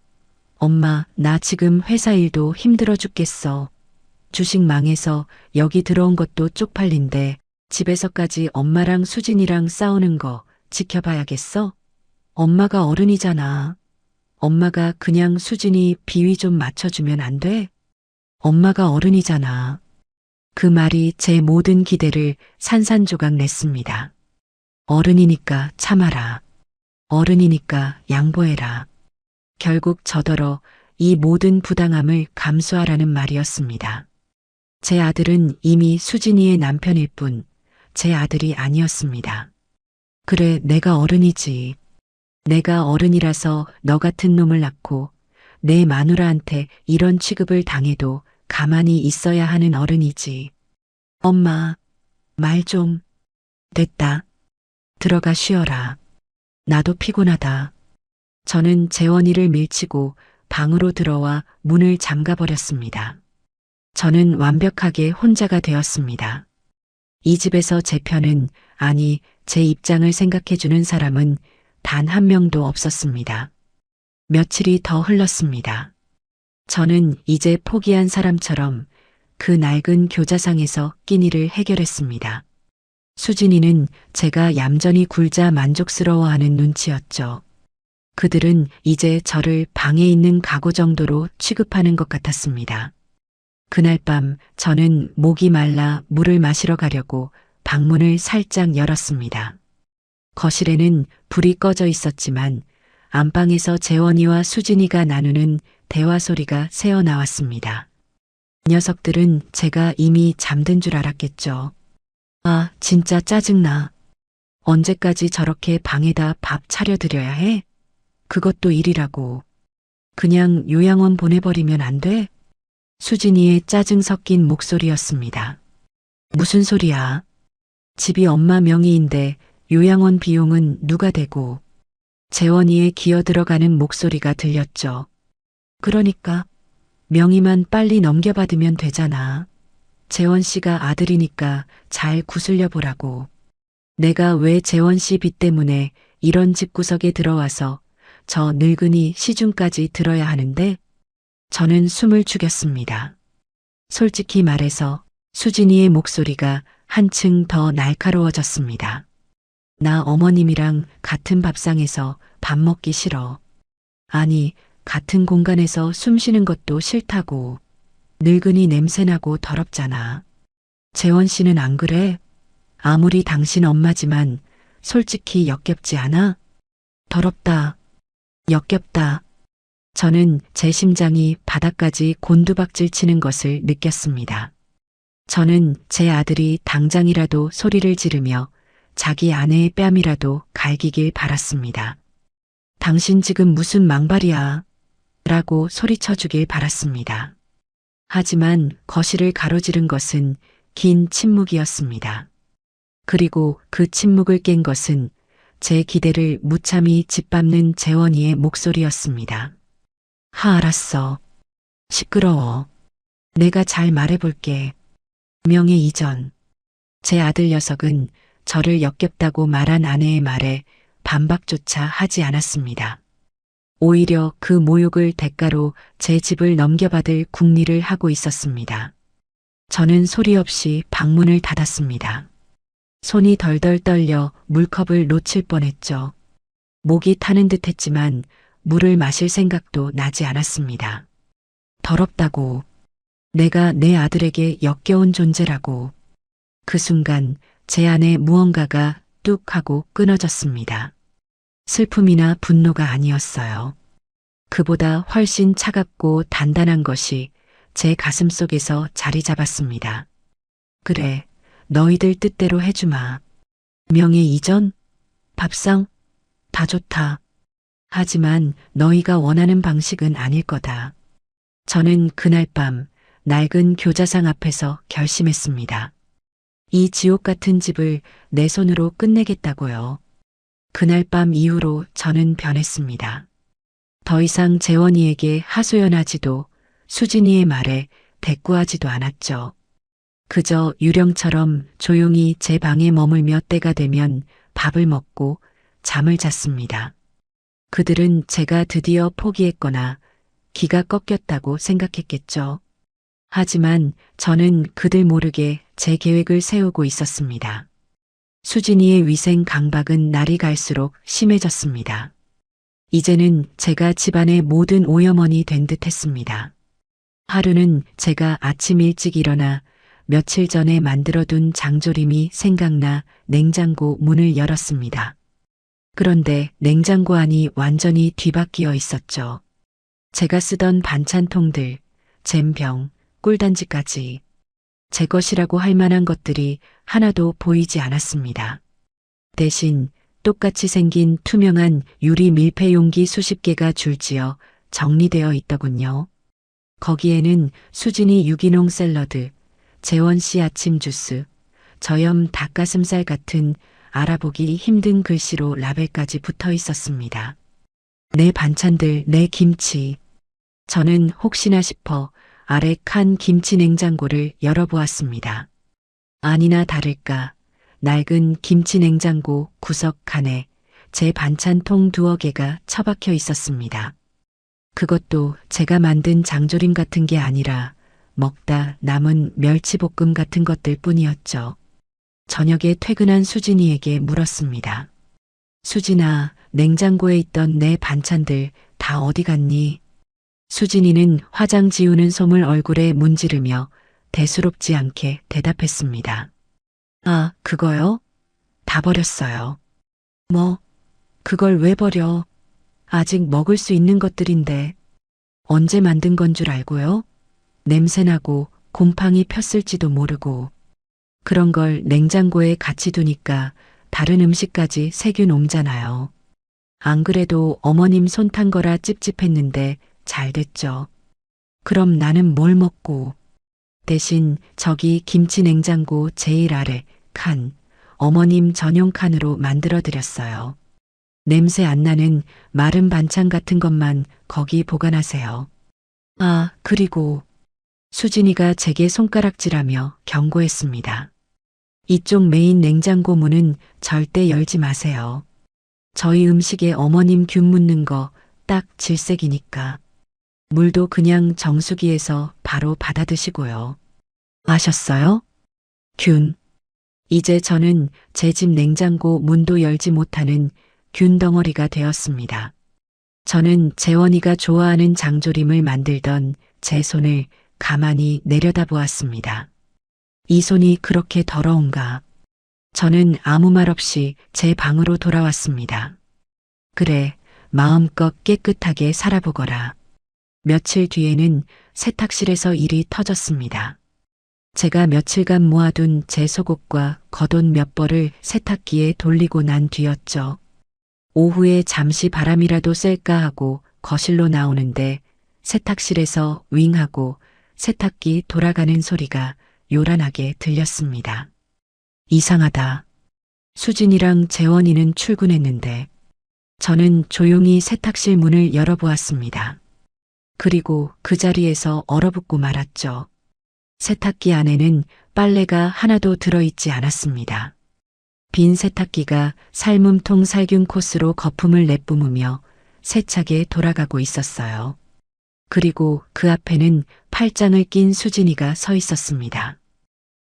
엄마, 나 지금 회사 일도 힘들어 죽겠어. 주식 망해서 여기 들어온 것도 쪽팔린데 집에서까지 엄마랑 수진이랑 싸우는 거 지켜봐야겠어? 엄마가 어른이잖아. 엄마가 그냥 수진이 비위 좀 맞춰주면 안 돼? 엄마가 어른이잖아. 그 말이 제 모든 기대를 산산조각 냈습니다. 어른이니까 참아라. 어른이니까 양보해라. 결국 저더러 이 모든 부당함을 감수하라는 말이었습니다. 제 아들은 이미 수진이의 남편일 뿐 제 아들이 아니었습니다. 그래, 내가 어른이지. 내가 어른이라서 너 같은 놈을 낳고 내 마누라한테 이런 취급을 당해도 가만히 있어야 하는 어른이지. 엄마, 말 좀. 됐다. 들어가 쉬어라. 나도 피곤하다. 저는 재원이를 밀치고 방으로 들어와 문을 잠가버렸습니다. 저는 완벽하게 혼자가 되었습니다. 이 집에서 제 편은, 아니, 제 입장을 생각해주는 사람은 단 한 명도 없었습니다. 며칠이 더 흘렀습니다. 저는 이제 포기한 사람처럼 그 낡은 교자상에서 끼니를 해결했습니다. 수진이는 제가 얌전히 굴자 만족스러워하는 눈치였죠. 그들은 이제 저를 방에 있는 가구 정도로 취급하는 것 같았습니다. 그날 밤 저는 목이 말라 물을 마시러 가려고 방문을 살짝 열었습니다. 거실에는 불이 꺼져 있었지만 안방에서 재원이와 수진이가 나누는 대화 소리가 새어나왔습니다. 녀석들은 제가 이미 잠든 줄 알았겠죠. 아, 진짜 짜증나. 언제까지 저렇게 방에다 밥 차려드려야 해? 그것도 일이라고. 그냥 요양원 보내버리면 안 돼? 수진이의 짜증 섞인 목소리였습니다. 무슨 소리야? 집이 엄마 명의인데 요양원 비용은 누가 대고? 재원이의 기어 들어가는 목소리가 들렸죠. 그러니까 명의만 빨리 넘겨받으면 되잖아. 재원 씨가 아들이니까 잘 구슬려 보라고. 내가 왜 재원 씨 빚 때문에 이런 집구석에 들어와서 저 늙은이 시중까지 들어야 하는데? 저는 숨을 죽였습니다. 솔직히 말해서 수진이의 목소리가 한층 더 날카로워졌습니다. 나 어머님이랑 같은 밥상에서 밥 먹기 싫어. 아니, 같은 공간에서 숨 쉬는 것도 싫다고. 늙은이 냄새나고 더럽잖아. 재원 씨는 안 그래? 아무리 당신 엄마지만 솔직히 역겹지 않아? 더럽다. 역겹다. 저는 제 심장이 바닥까지 곤두박질 치는 것을 느꼈습니다. 저는 제 아들이 당장이라도 소리를 지르며 자기 아내의 뺨이라도 갈기길 바랐습니다. 당신 지금 무슨 망발이야? 라고 소리쳐주길 바랐습니다. 하지만 거실을 가로지른 것은 긴 침묵이었습니다. 그리고 그 침묵을 깬 것은 제 기대를 무참히 짓밟는 재원이의 목소리였습니다. 알았어. 시끄러워. 내가 잘 말해볼게. 명예 이전. 제 아들 녀석은 저를 역겹다고 말한 아내의 말에 반박조차 하지 않았습니다. 오히려 그 모욕을 대가로 제 집을 넘겨받을 궁리를 하고 있었습니다. 저는 소리 없이 방문을 닫았습니다. 손이 덜덜 떨려 물컵을 놓칠 뻔했죠. 목이 타는 듯 했지만 물을 마실 생각도 나지 않았습니다. 더럽다고. 내가 내 아들에게 역겨운 존재라고. 그 순간 제 안에 무언가가 뚝 하고 끊어졌습니다. 슬픔이나 분노가 아니었어요. 그보다 훨씬 차갑고 단단한 것이 제 가슴 속에서 자리 잡았습니다. 그래, 너희들 뜻대로 해주마. 명예 이전? 밥상? 다 좋다. 하지만 너희가 원하는 방식은 아닐 거다. 저는 그날 밤 낡은 교자상 앞에서 결심했습니다. 이 지옥 같은 집을 내 손으로 끝내겠다고요. 그날 밤 이후로 저는 변했습니다. 더 이상 재원이에게 하소연하지도 수진이의 말에 대꾸하지도 않았죠. 그저 유령처럼 조용히 제 방에 머물며 때가 되면 밥을 먹고 잠을 잤습니다. 그들은 제가 드디어 포기했거나 기가 꺾였다고 생각했겠죠. 하지만 저는 그들 모르게 제 계획을 세우고 있었습니다. 수진이의 위생 강박은 날이 갈수록 심해졌습니다. 이제는 제가 집안의 모든 오염원이 된 듯 했습니다. 하루는 제가 아침 일찍 일어나 며칠 전에 만들어둔 장조림이 생각나 냉장고 문을 열었습니다. 그런데 냉장고 안이 완전히 뒤바뀌어 있었죠. 제가 쓰던 반찬통들, 잼병, 꿀단지까지 제 것이라고 할 만한 것들이 하나도 보이지 않았습니다. 대신 똑같이 생긴 투명한 유리 밀폐 용기 수십 개가 줄지어 정리되어 있더군요. 거기에는 수진이 유기농 샐러드, 재원 씨 아침 주스, 저염 닭가슴살 같은 알아보기 힘든 글씨로 라벨까지 붙어 있었습니다. 내 반찬들, 내 김치. 저는 혹시나 싶어 아래 칸 김치 냉장고를 열어보았습니다. 아니나 다를까 낡은 김치 냉장고 구석 칸에 제 반찬통 2-개 처박혀 있었습니다. 그것도 제가 만든 장조림 같은 게 아니라 먹다 남은 멸치볶음 같은 것들 뿐이었죠. 저녁에 퇴근한 수진이에게 물었습니다. 수진아, 냉장고에 있던 내 반찬들 다 어디 갔니? 수진이는 화장 지우는 솜을 얼굴에 문지르며 대수롭지 않게 대답했습니다. 아, 그거요? 다 버렸어요. 뭐, 그걸 왜 버려? 아직 먹을 수 있는 것들인데. 언제 만든 건 줄 알고요? 냄새나고 곰팡이 폈을지도 모르고. 그런 걸 냉장고에 같이 두니까 다른 음식까지 세균 옮잖아요. 안 그래도 어머님 손 탄 거라 찝찝했는데 잘 됐죠. 그럼 나는 뭘 먹고. 대신 저기 김치 냉장고 제일 아래 칸, 어머님 전용 칸으로 만들어 드렸어요. 냄새 안 나는 마른 반찬 같은 것만 거기 보관하세요. 아, 그리고 수진이가 제게 손가락질하며 경고했습니다. 이쪽 메인 냉장고 문은 절대 열지 마세요. 저희 음식에 어머님 균 묻는 거 딱 질색이니까. 물도 그냥 정수기에서 바로 받아 드시고요. 아셨어요? 균. 이제 저는 제 집 냉장고 문도 열지 못하는 균 덩어리가 되었습니다. 저는 재원이가 좋아하는 장조림을 만들던 제 손을 가만히 내려다보았습니다. 이 손이 그렇게 더러운가? 저는 아무 말 없이 제 방으로 돌아왔습니다. 그래, 마음껏 깨끗하게 살아보거라. 며칠 뒤에는 세탁실에서 일이 터졌습니다. 제가 며칠간 모아둔 제 속옷과 겉옷 몇 벌을 세탁기에 돌리고 난 뒤였죠. 오후에 잠시 바람이라도 쐴까 하고 거실로 나오는데 세탁실에서 윙하고 세탁기 돌아가는 소리가 요란하게 들렸습니다. 이상하다. 수진이랑 재원이는 출근했는데 저는 조용히 세탁실 문을 열어보았습니다. 그리고 그 자리에서 얼어붙고 말았죠. 세탁기 안에는 빨래가 하나도 들어있지 않았습니다. 빈 세탁기가 삶음통 살균 코스로 거품을 내뿜으며 세차게 돌아가고 있었어요. 그리고 그 앞에는 팔짱을 낀 수진이가 서 있었습니다.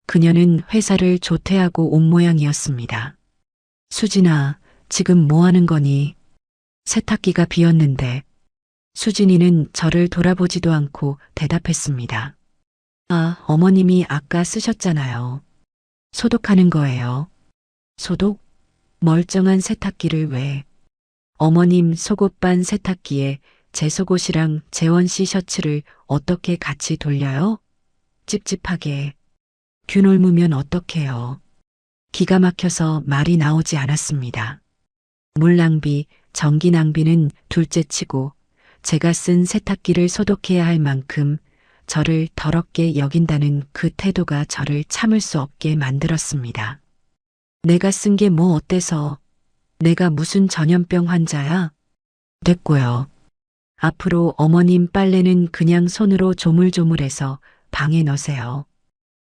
그녀는 회사를 조퇴하고 온 모양이었습니다. 수진아, 지금 뭐 하는 거니? 세탁기가 비었는데. 수진이는 저를 돌아보지도 않고 대답했습니다. 아, 어머님이 아까 쓰셨잖아요. 소독하는 거예요. 소독? 멀쩡한 세탁기를 왜? 어머님 속옷반 세탁기에 제 속옷이랑 재원 씨 셔츠를 어떻게 같이 돌려요? 찝찝하게. 균 옮으면 어떡해요? 기가 막혀서 말이 나오지 않았습니다. 물 낭비, 전기 낭비는 둘째치고 제가 쓴 세탁기를 소독해야 할 만큼 저를 더럽게 여긴다는 그 태도가 저를 참을 수 없게 만들었습니다. 내가 쓴 게 뭐 어때서? 내가 무슨 전염병 환자야? 됐고요. 앞으로 어머님 빨래는 그냥 손으로 조물조물해서 방에 넣으세요.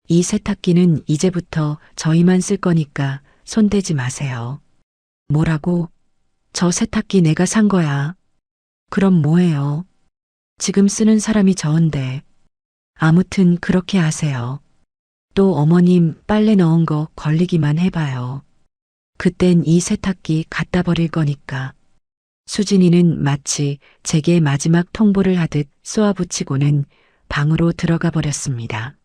이 세탁기는 이제부터 저희만 쓸 거니까 손대지 마세요. 뭐라고? 저 세탁기 내가 산 거야. 그럼 뭐예요? 지금 쓰는 사람이 저인데. 아무튼 그렇게 하세요. 또 어머님 빨래 넣은 거 걸리기만 해봐요. 그땐 이 세탁기 갖다 버릴 거니까. 수진이는 마치 제게 마지막 통보를 하듯 쏘아붙이고는 방으로 들어가 버렸습니다.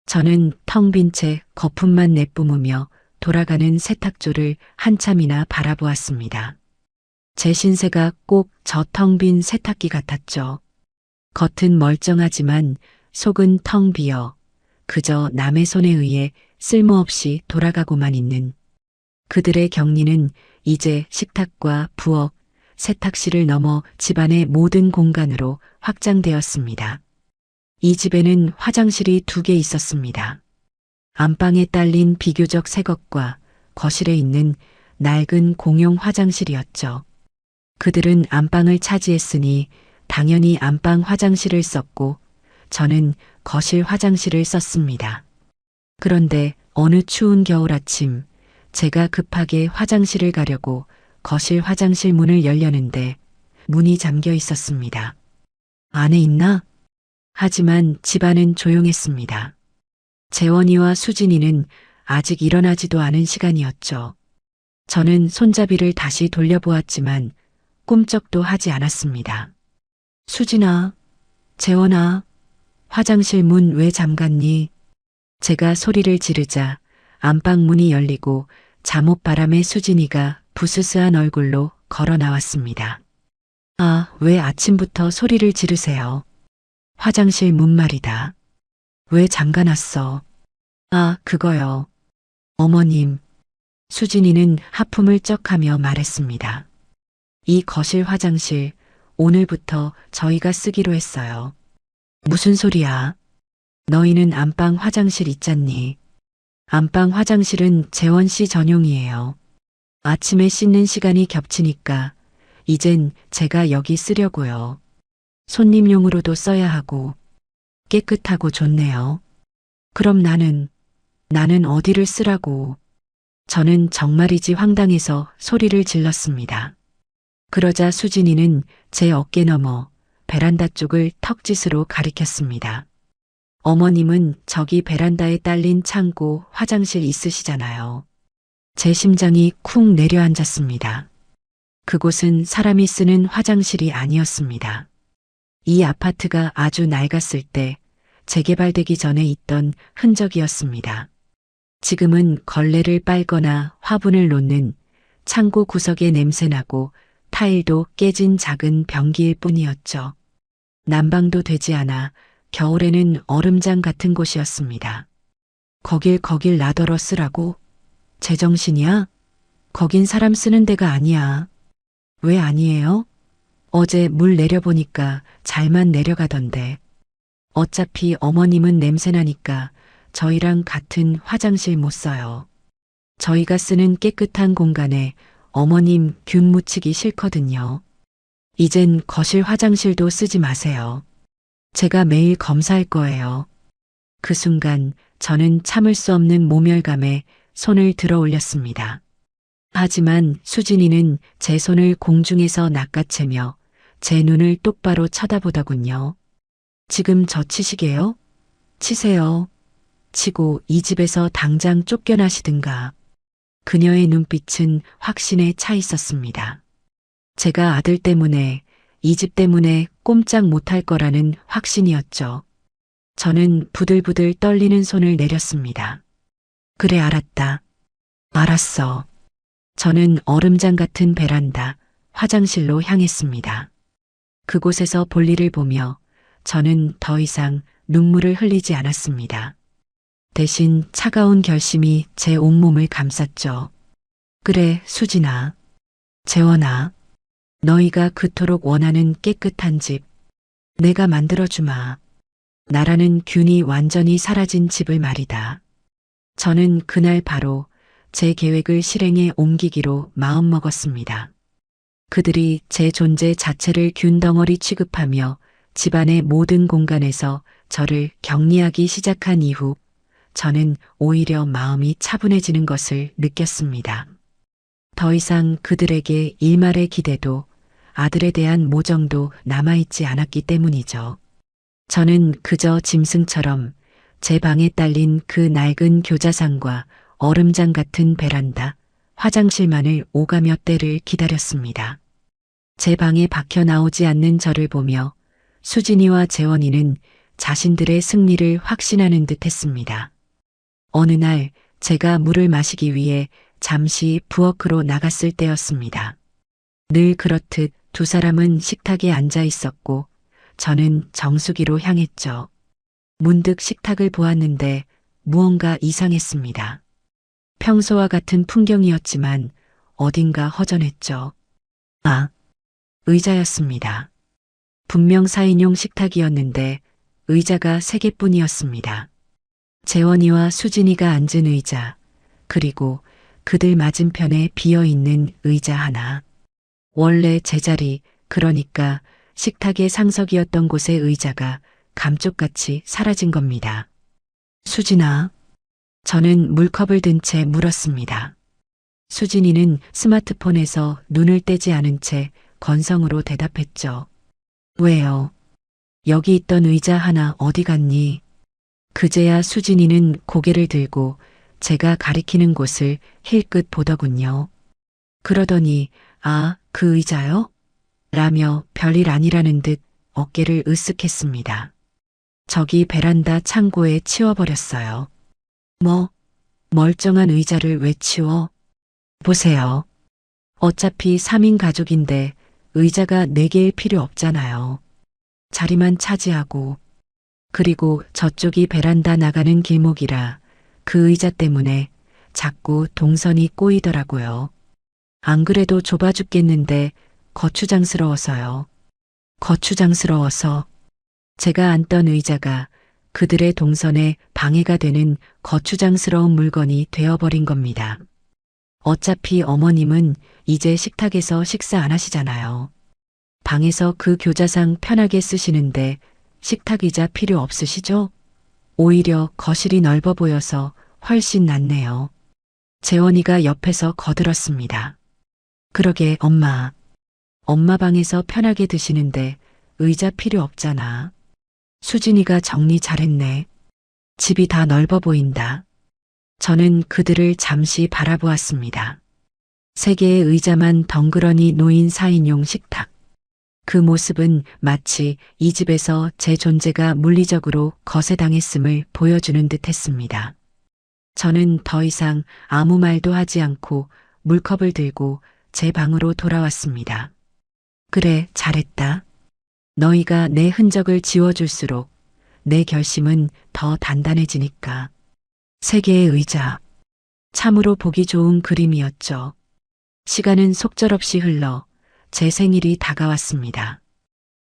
저는 텅 빈 채 거품만 내뿜으며 돌아가는 세탁조를 한참이나 바라보았습니다. 제 신세가 꼭 저 텅 빈 세탁기 같았죠. 겉은 멀쩡하지만 속은 텅 비어 그저 남의 손에 의해 쓸모없이 돌아가고만 있는 그들의 격리는 이제 식탁과 부엌, 세탁실을 넘어 집안의 모든 공간으로 확장되었습니다. 이 집에는 화장실이 2개 있었습니다. 안방에 딸린 비교적 새 것과 거실에 있는 낡은 공용 화장실이었죠. 그들은 안방을 차지했으니 당연히 안방 화장실을 썼고 저는 거실 화장실을 썼습니다. 그런데 어느 추운 겨울 아침 제가 급하게 화장실을 가려고 거실 화장실 문을 열려는데 문이 잠겨 있었습니다. 안에 있나? 하지만 집안은 조용했습니다. 재원이와 수진이는 아직 일어나지도 않은 시간이었죠. 저는 손잡이를 다시 돌려보았지만 꿈쩍도 하지 않았습니다. 수진아, 재원아, 화장실 문 왜 잠갔니? 제가 소리를 지르자 안방 문이 열리고 잠옷바람에 수진이가 부스스한 얼굴로 걸어 나왔습니다. 아, 왜 아침부터 소리를 지르세요? 화장실 문 말이다. 왜 잠가놨어? 아, 그거요. 어머님. 수진이는 하품을 쩍하며 말했습니다. 이 거실 화장실 오늘부터 저희가 쓰기로 했어요. 무슨 소리야? 너희는 안방 화장실 있잖니. 안방 화장실은 재원 씨 전용이에요. 아침에 씻는 시간이 겹치니까 이젠 제가 여기 쓰려고요. 손님용으로도 써야 하고 깨끗하고 좋네요. 그럼 나는 어디를 쓰라고. 저는 정말이지 황당해서 소리를 질렀습니다. 그러자 수진이는 제 어깨 너머 베란다 쪽을 턱짓으로 가리켰습니다. 어머님은 저기 베란다에 딸린 창고 화장실 있으시잖아요. 제 심장이 쿵 내려앉았습니다. 그곳은 사람이 쓰는 화장실이 아니었습니다. 이 아파트가 아주 낡았을 때 재개발되기 전에 있던 흔적이었습니다. 지금은 걸레를 빨거나 화분을 놓는 창고 구석에 냄새나고 타일도 깨진 작은 변기일 뿐이었죠. 난방도 되지 않아 겨울에는 얼음장 같은 곳이었습니다. 거길 놔더러 쓰라고? 제정신이야? 거긴 사람 쓰는 데가 아니야. 왜 아니에요? 어제 물 내려보니까 잘만 내려가던데. 어차피 어머님은 냄새나니까 저희랑 같은 화장실 못 써요. 저희가 쓰는 깨끗한 공간에 어머님 균 묻히기 싫거든요. 이젠 거실 화장실도 쓰지 마세요. 제가 매일 검사할 거예요. 그 순간 저는 참을 수 없는 모멸감에 손을 들어 올렸습니다. 하지만 수진이는 제 손을 공중에서 낚아채며 제 눈을 똑바로 쳐다보더군요. 지금 저 치시게요? 치세요. 치고 이 집에서 당장 쫓겨나시든가. 그녀의 눈빛은 확신에 차 있었습니다. 제가 아들 때문에, 이 집 때문에 꼼짝 못할 거라는 확신이었죠. 저는 부들부들 떨리는 손을 내렸습니다. 그래, 알았다. 알았어. 저는 얼음장 같은 베란다, 화장실로 향했습니다. 그곳에서 볼일을 보며 저는 더 이상 눈물을 흘리지 않았습니다. 대신 차가운 결심이 제 온몸을 감쌌죠. 그래, 수진아. 재원아. 너희가 그토록 원하는 깨끗한 집, 내가 만들어주마. 나라는 균이 완전히 사라진 집을 말이다. 저는 그날 바로 제 계획을 실행에 옮기기로 마음먹었습니다. 그들이 제 존재 자체를 균덩어리 취급하며 집안의 모든 공간에서 저를 격리하기 시작한 이후 저는 오히려 마음이 차분해지는 것을 느꼈습니다. 더 이상 그들에게 일말의 기대도 아들에 대한 모정도 남아있지 않았기 때문이죠. 저는 그저 짐승처럼 제 방에 딸린 그 낡은 교자상과 얼음장 같은 베란다, 화장실만을 오가며 때를 기다렸습니다. 제 방에 박혀 나오지 않는 저를 보며 수진이와 재원이는 자신들의 승리를 확신하는 듯 했습니다. 어느 날 제가 물을 마시기 위해 잠시 부엌으로 나갔을 때였습니다. 늘 그렇듯 두 사람은 식탁에 앉아 있었고 저는 정수기로 향했죠. 문득 식탁을 보았는데 무언가 이상했습니다. 평소와 같은 풍경이었지만 어딘가 허전했죠. 아, 의자였습니다. 분명 4인용 식탁이었는데 의자가 3개뿐이었습니다. 재원이와 수진이가 앉은 의자, 그리고 그들 맞은편에 비어있는 의자 하나. 원래 제자리, 그러니까 식탁의 상석이었던 곳의 의자가 감쪽같이 사라진 겁니다. 수진아. 저는 물컵을 든 채 물었습니다. 수진이는 스마트폰에서 눈을 떼지 않은 채 건성으로 대답했죠. 왜요? 여기 있던 의자 하나 어디 갔니? 그제야 수진이는 고개를 들고 제가 가리키는 곳을 힐끗 보더군요. 그러더니 아, 그 의자요? 라며 별일 아니라는 듯 어깨를 으쓱했습니다. 저기 베란다 창고에 치워버렸어요. 뭐, 멀쩡한 의자를 왜 치워? 보세요. 어차피 3인 가족인데 의자가 4개일 필요 없잖아요. 자리만 차지하고. 그리고 저쪽이 베란다 나가는 길목이라 그 의자 때문에 자꾸 동선이 꼬이더라고요. 안 그래도 좁아 죽겠는데 거추장스러워서요. 거추장스러워서 제가 앉던 의자가 그들의 동선에 방해가 되는 거추장스러운 물건이 되어버린 겁니다. 어차피 어머님은 이제 식탁에서 식사 안 하시잖아요. 방에서 그 교자상 편하게 쓰시는데 식탁 의자 필요 없으시죠? 오히려 거실이 넓어 보여서 훨씬 낫네요. 재원이가 옆에서 거들었습니다. 그러게 엄마. 엄마 방에서 편하게 드시는데 의자 필요 없잖아. 수진이가 정리 잘했네. 집이 다 넓어 보인다. 저는 그들을 잠시 바라보았습니다. 3개의 의자만 덩그러니 놓인 4인용 식탁. 그 모습은 마치 이 집에서 제 존재가 물리적으로 거세당했음을 보여주는 듯 했습니다. 저는 더 이상 아무 말도 하지 않고 물컵을 들고 제 방으로 돌아왔습니다. 그래, 잘했다. 너희가 내 흔적을 지워줄수록 내 결심은 더 단단해지니까. 세 개의 의자. 참으로 보기 좋은 그림이었죠. 시간은 속절없이 흘러 제 생일이 다가왔습니다.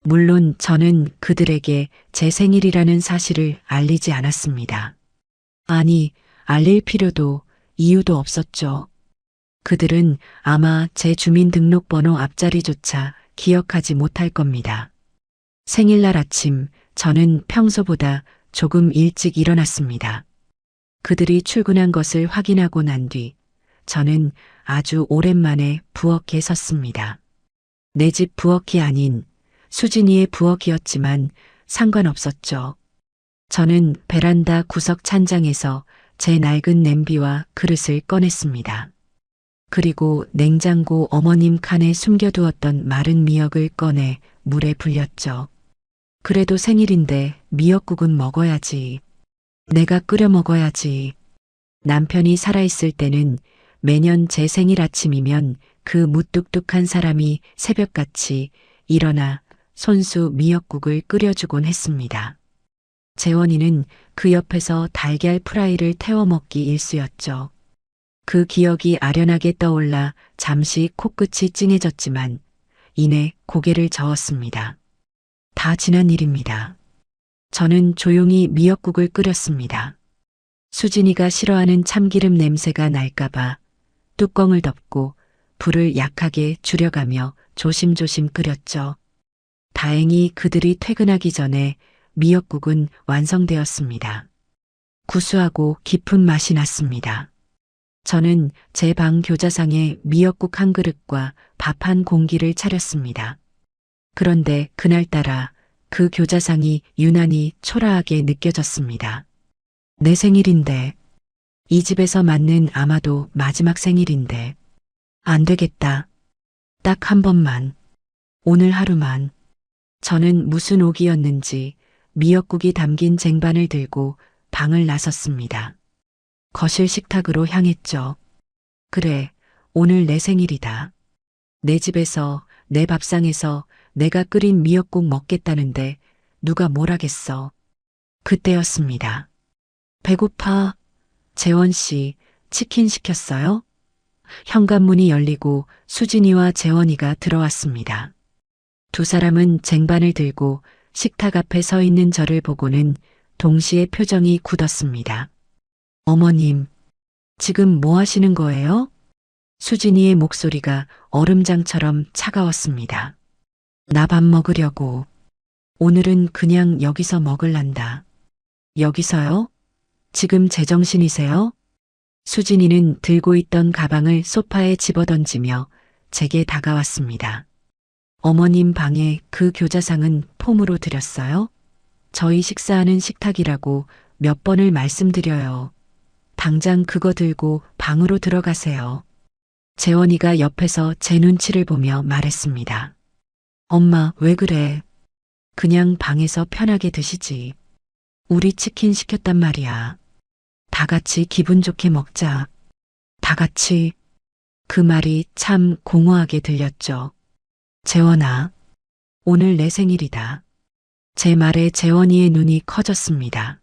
물론 저는 그들에게 제 생일이라는 사실을 알리지 않았습니다. 아니, 알릴 필요도 이유도 없었죠. 그들은 아마 제 주민등록번호 앞자리조차 기억하지 못할 겁니다. 생일날 아침, 저는 평소보다 조금 일찍 일어났습니다. 그들이 출근한 것을 확인하고 난 뒤, 저는 아주 오랜만에 부엌에 섰습니다. 내 집 부엌이 아닌 수진이의 부엌이었지만 상관없었죠. 저는 베란다 구석 찬장에서 제 낡은 냄비와 그릇을 꺼냈습니다. 그리고 냉장고 어머님 칸에 숨겨두었던 마른 미역을 꺼내 물에 불렸죠. 그래도 생일인데 미역국은 먹어야지. 내가 끓여 먹어야지. 남편이 살아있을 때는 매년 제 생일 아침이면 그 무뚝뚝한 사람이 새벽같이 일어나 손수 미역국을 끓여주곤 했습니다. 재원이는 그 옆에서 달걀 프라이를 태워 먹기 일쑤였죠. 그 기억이 아련하게 떠올라 잠시 코끝이 찡해졌지만 이내 고개를 저었습니다. 다 지난 일입니다. 저는 조용히 미역국을 끓였습니다. 수진이가 싫어하는 참기름 냄새가 날까봐 뚜껑을 덮고 불을 약하게 줄여가며 조심조심 끓였죠. 다행히 그들이 퇴근하기 전에 미역국은 완성되었습니다. 구수하고 깊은 맛이 났습니다. 저는 제 방 교자상에 미역국 한 그릇과 밥 한 공기를 차렸습니다. 그런데 그날따라 그 교자상이 유난히 초라하게 느껴졌습니다. 내 생일인데, 이 집에서 맞는 아마도 마지막 생일인데, 안 되겠다. 딱 한 번만, 오늘 하루만. 저는 무슨 옥이었는지 미역국이 담긴 쟁반을 들고 방을 나섰습니다. 거실 식탁으로 향했죠. 그래, 오늘 내 생일이다. 내 집에서, 내 밥상에서 내가 끓인 미역국 먹겠다는데 누가 뭘 하겠어. 그때였습니다. 배고파. 재원 씨, 치킨 시켰어요? 현관문이 열리고 수진이와 재원이가 들어왔습니다. 두 사람은 쟁반을 들고 식탁 앞에 서 있는 저를 보고는 동시에 표정이 굳었습니다. 어머님, 지금 뭐 하시는 거예요? 수진이의 목소리가 얼음장처럼 차가웠습니다. 나 밥 먹으려고. 오늘은 그냥 여기서 먹을란다. 여기서요? 지금 제정신이세요? 수진이는 들고 있던 가방을 소파에 집어던지며 제게 다가왔습니다. 어머님 방에 그 교자상은 폼으로 드렸어요? 저희 식사하는 식탁이라고 몇 번을 말씀드려요. 당장 그거 들고 방으로 들어가세요. 재원이가 옆에서 제 눈치를 보며 말했습니다. 엄마, 왜 그래? 그냥 방에서 편하게 드시지. 우리 치킨 시켰단 말이야. 다 같이 기분 좋게 먹자. 다 같이. 그 말이 참 공허하게 들렸죠. 재원아, 오늘 내 생일이다. 제 말에 재원이의 눈이 커졌습니다.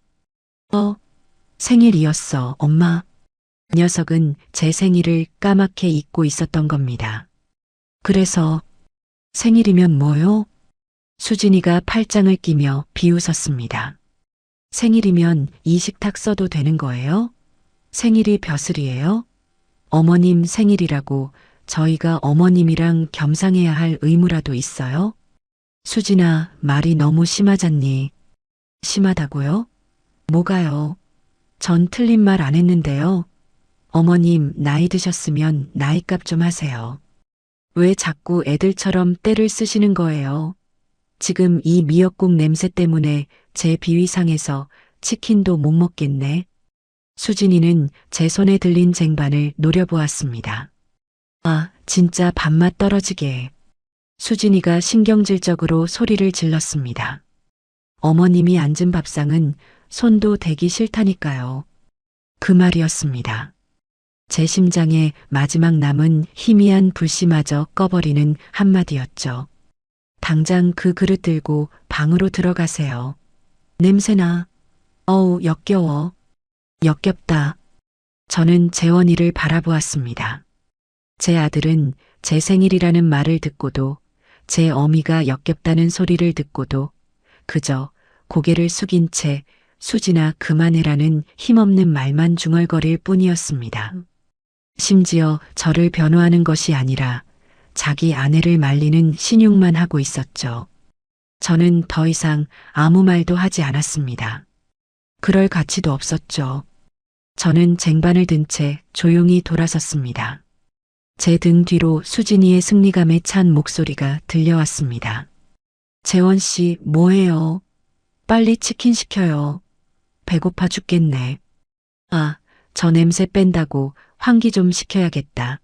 생일이었어, 엄마. 녀석은 제 생일을 까맣게 잊고 있었던 겁니다. 그래서 생일이면 뭐요? 수진이가 팔짱을 끼며 비웃었습니다. 생일이면 이 식탁 써도 되는 거예요? 생일이 벼슬이에요? 어머님 생일이라고 저희가 어머님이랑 겸상해야 할 의무라도 있어요? 수진아, 말이 너무 심하잖니. 심하다고요? 뭐가요? 전 틀린 말 안 했는데요. 어머님 나이 드셨으면 나이값 좀 하세요. 왜 자꾸 애들처럼 떼를 쓰시는 거예요? 지금 이 미역국 냄새 때문에 제 비위 상해서 치킨도 못 먹겠네. 수진이는 제 손에 들린 쟁반을 노려보았습니다. 아, 진짜 밥맛 떨어지게. 수진이가 신경질적으로 소리를 질렀습니다. 어머님이 앉은 밥상은 손도 대기 싫다니까요. 그 말이었습니다. 제 심장에 마지막 남은 희미한 불씨마저 꺼버리는 한마디였죠. 당장 그 그릇 들고 방으로 들어가세요. 냄새나. 어우, 역겨워. 역겹다. 저는 재원이를 바라보았습니다. 제 아들은 제 생일이라는 말을 듣고도 제 어미가 역겹다는 소리를 듣고도 그저 고개를 숙인 채 수진아 그만해라는 힘없는 말만 중얼거릴 뿐이었습니다. 심지어 저를 변호하는 것이 아니라 자기 아내를 말리는 신용만 하고 있었죠. 저는 더 이상 아무 말도 하지 않았습니다. 그럴 가치도 없었죠. 저는 쟁반을 든 채 조용히 돌아섰습니다. 제 등 뒤로 수진이의 승리감에 찬 목소리가 들려왔습니다. 재원 씨, 뭐해요? 빨리 치킨 시켜요. 배고파 죽겠네. 아, 저 냄새 뺀다고 환기 좀 시켜야겠다.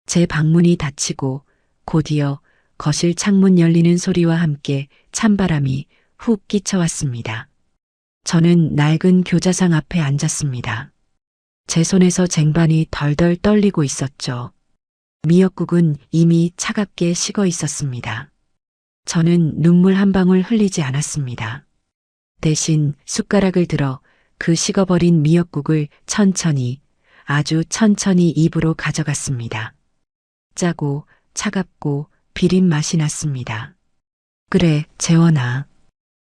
제 방문이 닫히고 곧이어 거실 창문 열리는 소리와 함께 찬바람이 훅 끼쳐왔습니다. 저는 낡은 교자상 앞에 앉았습니다. 제 손에서 쟁반이 덜덜 떨리고 있었죠. 미역국은 이미 차갑게 식어 있었습니다. 저는 눈물 한 방울 흘리지 않았습니다. 대신 숟가락을 들어 그 식어버린 미역국을 천천히, 아주 천천히 입으로 가져갔습니다. 짜고 차갑고 비린 맛이 났습니다. 그래, 재원아.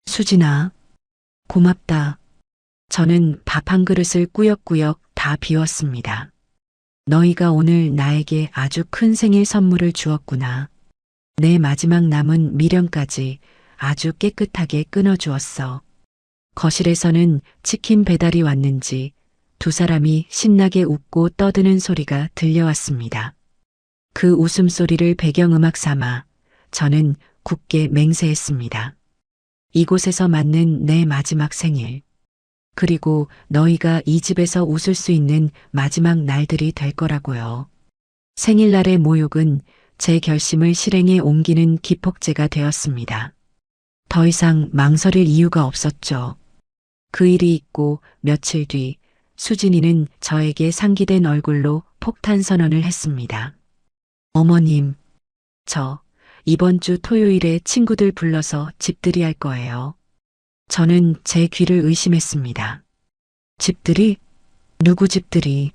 수진아. 고맙다. 저는 밥 한 그릇을 꾸역꾸역 다 비웠습니다. 너희가 오늘 나에게 아주 큰 생일 선물을 주었구나. 내 마지막 남은 미련까지 아주 깨끗하게 끊어주었어. 거실에서는 치킨 배달이 왔는지 두 사람이 신나게 웃고 떠드는 소리가 들려왔습니다. 그 웃음소리를 배경음악 삼아 저는 굳게 맹세했습니다. 이곳에서 맞는 내 마지막 생일. 그리고 너희가 이 집에서 웃을 수 있는 마지막 날들이 될 거라고요. 생일날의 모욕은 제 결심을 실행에 옮기는 기폭제가 되었습니다. 더 이상 망설일 이유가 없었죠. 그 일이 있고 며칠 뒤 수진이는 저에게 상기된 얼굴로 폭탄 선언을 했습니다. 어머님, 저 이번 주 토요일에 친구들 불러서 집들이 할 거예요. 저는 제 귀를 의심했습니다. 집들이? 누구 집들이?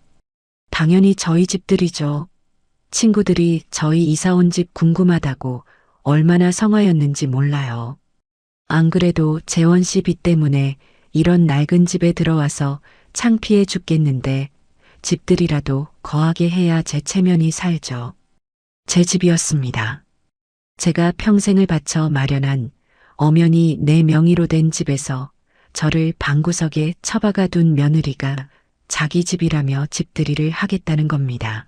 당연히 저희 집들이죠. 친구들이 저희 이사 온 집 궁금하다고 얼마나 성화였는지 몰라요. 안 그래도 재원 씨 빚 때문에 이런 낡은 집에 들어와서 창피해 죽겠는데 집들이라도 거하게 해야 제 체면이 살죠. 제 집이었습니다. 제가 평생을 바쳐 마련한 엄연히 내 명의로 된 집에서 저를 방구석에 처박아 둔 며느리가 자기 집이라며 집들이를 하겠다는 겁니다.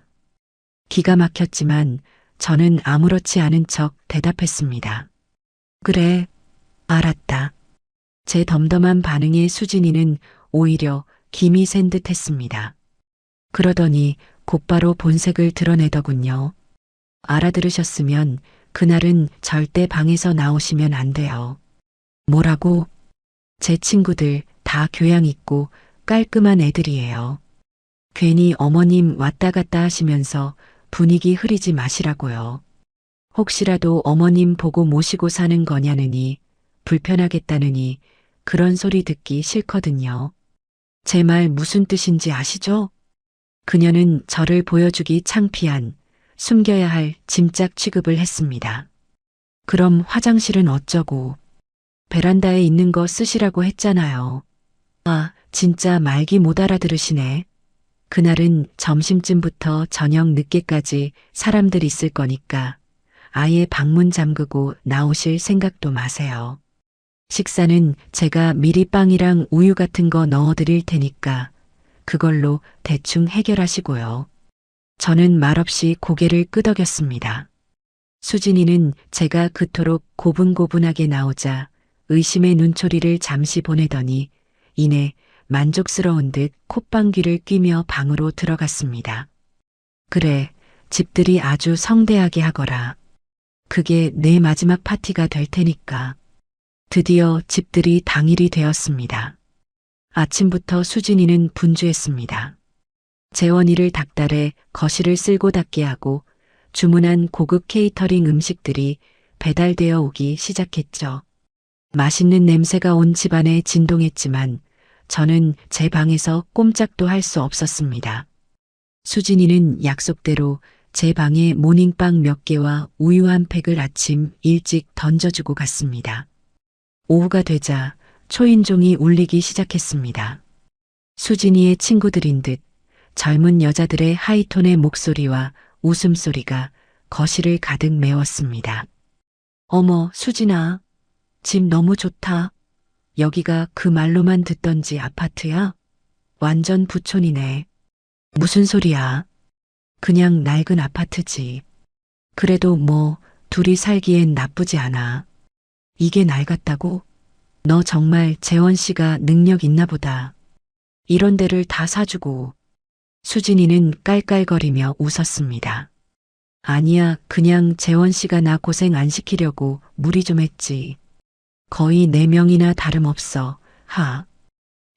기가 막혔지만 저는 아무렇지 않은 척 대답했습니다. 그래, 알았다. 제 덤덤한 반응에 수진이는 오히려 김이 센 듯 했습니다. 그러더니 곧바로 본색을 드러내더군요. 알아들으셨으면 그날은 절대 방에서 나오시면 안 돼요. 뭐라고? 제 친구들 다 교양 있고 깔끔한 애들이에요. 괜히 어머님 왔다 갔다 하시면서 분위기 흐리지 마시라고요. 혹시라도 어머님 보고 모시고 사는 거냐느니 불편하겠다느니 그런 소리 듣기 싫거든요. 제 말 무슨 뜻인지 아시죠? 그녀는 저를 보여주기 창피한 숨겨야 할 짐짝 취급을 했습니다. 그럼 화장실은 어쩌고? 베란다에 있는 거 쓰시라고 했잖아요. 아, 진짜 말기 못 알아들으시네. 그날은 점심쯤부터 저녁 늦게까지 사람들 있을 거니까 아예 방문 잠그고 나오실 생각도 마세요. 식사는 제가 미리 빵이랑 우유 같은 거 넣어드릴 테니까 그걸로 대충 해결하시고요. 저는 말없이 고개를 끄덕였습니다. 수진이는 제가 그토록 고분고분하게 나오자 의심의 눈초리를 잠시 보내더니 이내 만족스러운 듯 콧방귀를 뀌며 방으로 들어갔습니다. 그래, 집들이 아주 성대하게 하거라. 그게 내 마지막 파티가 될 테니까. 드디어 집들이 당일이 되었습니다. 아침부터 수진이는 분주했습니다. 재원이를 닥달해 거실을 쓸고 닦게 하고 주문한 고급 케이터링 음식들이 배달되어 오기 시작했죠. 맛있는 냄새가 온 집안에 진동했지만 저는 제 방에서 꼼짝도 할 수 없었습니다. 수진이는 약속대로 제 방에 모닝빵 몇 개와 우유 한 팩을 아침 일찍 던져주고 갔습니다. 오후가 되자 초인종이 울리기 시작했습니다. 수진이의 친구들인 듯 젊은 여자들의 하이톤의 목소리와 웃음소리가 거실을 가득 메웠습니다. 어머, 수진아. 집 너무 좋다. 여기가 그 말로만 듣던지 아파트야? 완전 부촌이네. 무슨 소리야? 그냥 낡은 아파트지. 그래도 뭐 둘이 살기엔 나쁘지 않아. 이게 낡았다고? 너 정말 재원 씨가 능력 있나 보다. 이런 데를 다 사주고. 수진이는 깔깔거리며 웃었습니다. 아니야, 그냥 재원 씨가 나 고생 안 시키려고 무리 좀 했지. 거의 4명이나 다름없어. 하.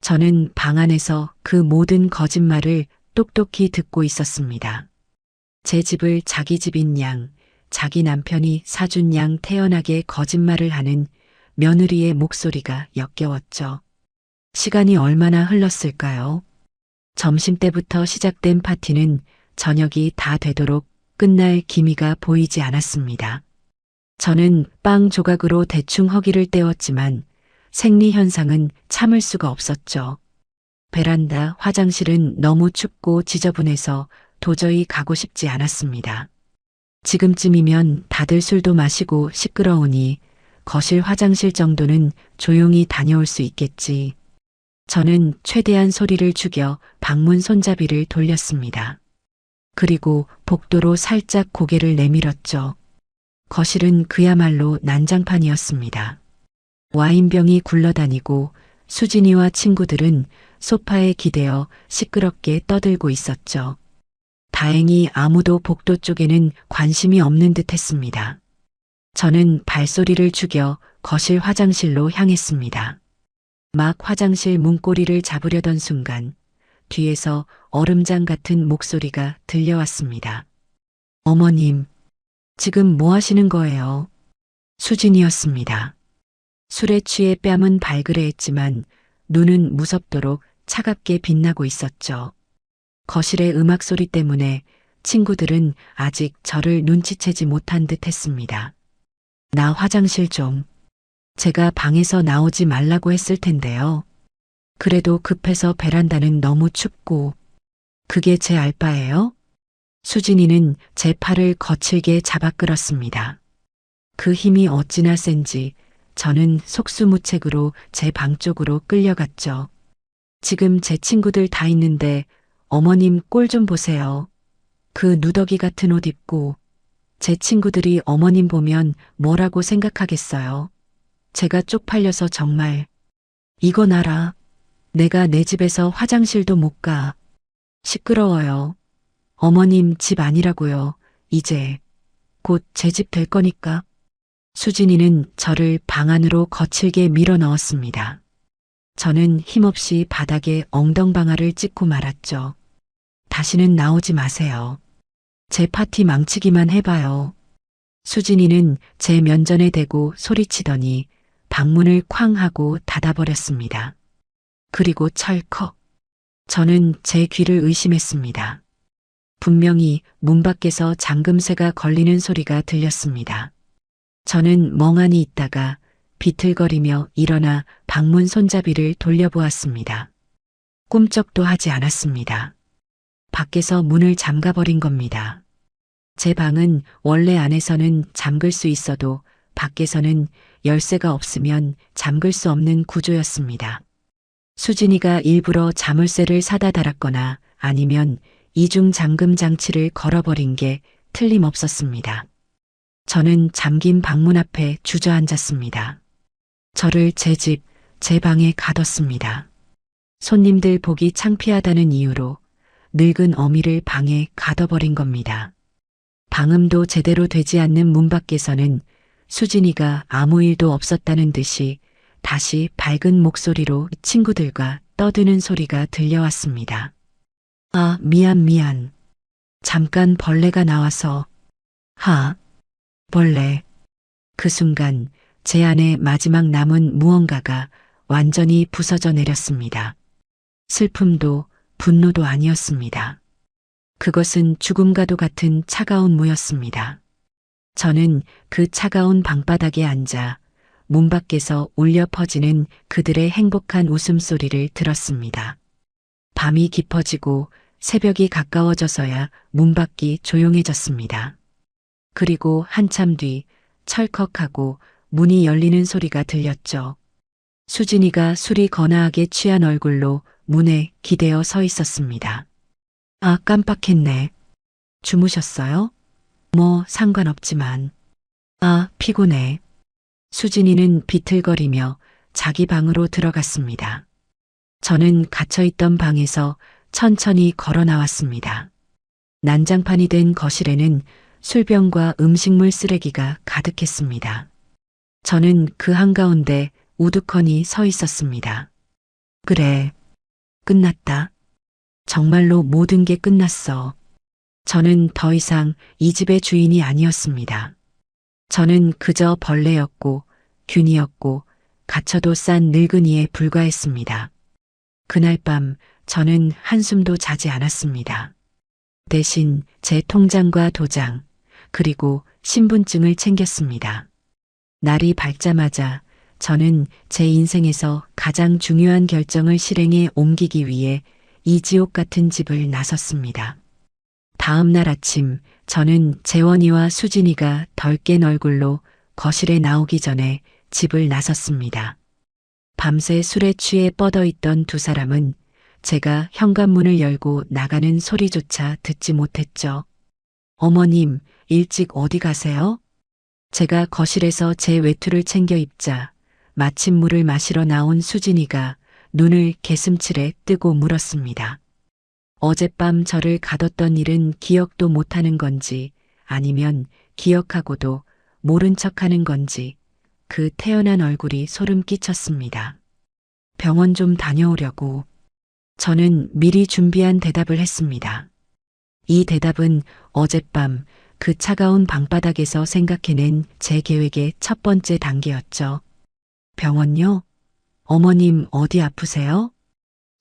저는 방 안에서 그 모든 거짓말을 똑똑히 듣고 있었습니다. 제 집을 자기 집인 양, 자기 남편이 사준 양 태연하게 거짓말을 하는 며느리의 목소리가 역겨웠죠. 시간이 얼마나 흘렀을까요? 점심때부터 시작된 파티는 저녁이 다 되도록 끝날 기미가 보이지 않았습니다. 저는 빵 조각으로 대충 허기를 때웠지만 생리 현상은 참을 수가 없었죠. 베란다, 화장실은 너무 춥고 지저분해서 도저히 가고 싶지 않았습니다. 지금쯤이면 다들 술도 마시고 시끄러우니 거실 화장실 정도는 조용히 다녀올 수 있겠지. 저는 최대한 소리를 죽여 방문 손잡이를 돌렸습니다. 그리고 복도로 살짝 고개를 내밀었죠. 거실은 그야말로 난장판이었습니다. 와인병이 굴러다니고 수진이와 친구들은 소파에 기대어 시끄럽게 떠들고 있었죠. 다행히 아무도 복도 쪽에는 관심이 없는 듯 했습니다. 저는 발소리를 죽여 거실 화장실로 향했습니다. 막 화장실 문고리를 잡으려던 순간 뒤에서 얼음장 같은 목소리가 들려왔습니다. 어머님, 지금 뭐 하시는 거예요? 수진이었습니다. 술에 취해 뺨은 발그레했지만 눈은 무섭도록 차갑게 빛나고 있었죠. 거실의 음악 소리 때문에 친구들은 아직 저를 눈치채지 못한 듯 했습니다. 나 화장실 좀. 제가 방에서 나오지 말라고 했을 텐데요. 그래도 급해서 베란다는 너무 춥고. 그게 제 알바예요? 수진이는 제 팔을 거칠게 잡아 끌었습니다. 그 힘이 어찌나 센지 저는 속수무책으로 제 방 쪽으로 끌려갔죠. 지금 제 친구들 다 있는데 어머님 꼴 좀 보세요. 그 누더기 같은 옷 입고. 제 친구들이 어머님 보면 뭐라고 생각하겠어요. 제가 쪽팔려서 정말. 이건 알아. 내가 내 집에서 화장실도 못 가. 시끄러워요. 어머님 집 아니라고요. 이제 곧 제 집 될 거니까. 수진이는 저를 방 안으로 거칠게 밀어 넣었습니다. 저는 힘없이 바닥에 엉덩방아를 찍고 말았죠. 다시는 나오지 마세요. 제 파티 망치기만 해봐요. 수진이는 제 면전에 대고 소리치더니 방문을 쾅 하고 닫아버렸습니다. 그리고 철컥. 저는 제 귀를 의심했습니다. 분명히 문 밖에서 잠금쇠가 걸리는 소리가 들렸습니다. 저는 멍하니 있다가 비틀거리며 일어나 방문 손잡이를 돌려보았습니다. 꿈쩍도 하지 않았습니다. 밖에서 문을 잠가버린 겁니다. 제 방은 원래 안에서는 잠글 수 있어도 밖에서는 열쇠가 없으면 잠글 수 없는 구조였습니다. 수진이가 일부러 자물쇠를 사다 달았거나 아니면 이중 잠금 장치를 걸어버린 게 틀림없었습니다. 저는 잠긴 방문 앞에 주저앉았습니다. 저를 제 집, 제 방에 가뒀습니다. 손님들 보기 창피하다는 이유로 늙은 어미를 방에 가둬버린 겁니다. 방음도 제대로 되지 않는 문 밖에서는 수진이가 아무 일도 없었다는 듯이 다시 밝은 목소리로 친구들과 떠드는 소리가 들려왔습니다. 아, 미안. 잠깐 벌레가 나와서. 하, 벌레. 그 순간 제 안에 마지막 남은 무언가가 완전히 부서져 내렸습니다. 슬픔도 분노도 아니었습니다. 그것은 죽음과도 같은 차가운 무였습니다. 저는 그 차가운 방바닥에 앉아 문 밖에서 울려 퍼지는 그들의 행복한 웃음소리를 들었습니다. 밤이 깊어지고 새벽이 가까워져서야 문 밖이 조용해졌습니다. 그리고 한참 뒤 철컥하고 문이 열리는 소리가 들렸죠. 수진이가 술이 거나하게 취한 얼굴로 문에 기대어 서 있었습니다. 아, 깜빡했네. 주무셨어요? 뭐 상관없지만. 아, 피곤해. 수진이는 비틀거리며 자기 방으로 들어갔습니다. 저는 갇혀있던 방에서 천천히 걸어 나왔습니다. 난장판이 된 거실에는 술병과 음식물 쓰레기가 가득했습니다. 저는 그 한가운데 우두커니 서 있었습니다. 그래, 끝났다. 정말로 모든 게 끝났어. 저는 더 이상 이 집의 주인이 아니었습니다. 저는 그저 벌레였고 균이었고 갇혀도 싼 늙은이에 불과했습니다. 그날 밤 저는 한숨도 자지 않았습니다. 대신 제 통장과 도장, 그리고 신분증을 챙겼습니다. 날이 밝자마자 저는 제 인생에서 가장 중요한 결정을 실행에 옮기기 위해 이 지옥 같은 집을 나섰습니다. 다음 날 아침 저는 재원이와 수진이가 덜 깬 얼굴로 거실에 나오기 전에 집을 나섰습니다. 밤새 술에 취해 뻗어있던 두 사람은 제가 현관문을 열고 나가는 소리조차 듣지 못했죠. 어머님, 일찍 어디 가세요? 제가 거실에서 제 외투를 챙겨 입자 마침물을 마시러 나온 수진이가 눈을 개슴츠레 뜨고 물었습니다. 어젯밤 저를 가뒀던 일은 기억도 못하는 건지 아니면 기억하고도 모른 척하는 건지 그 태연한 얼굴이 소름 끼쳤습니다. 병원 좀 다녀오려고. 저는 미리 준비한 대답을 했습니다. 이 대답은 어젯밤 그 차가운 방바닥에서 생각해낸 제 계획의 첫 번째 단계였죠. 병원요? 어머님 어디 아프세요?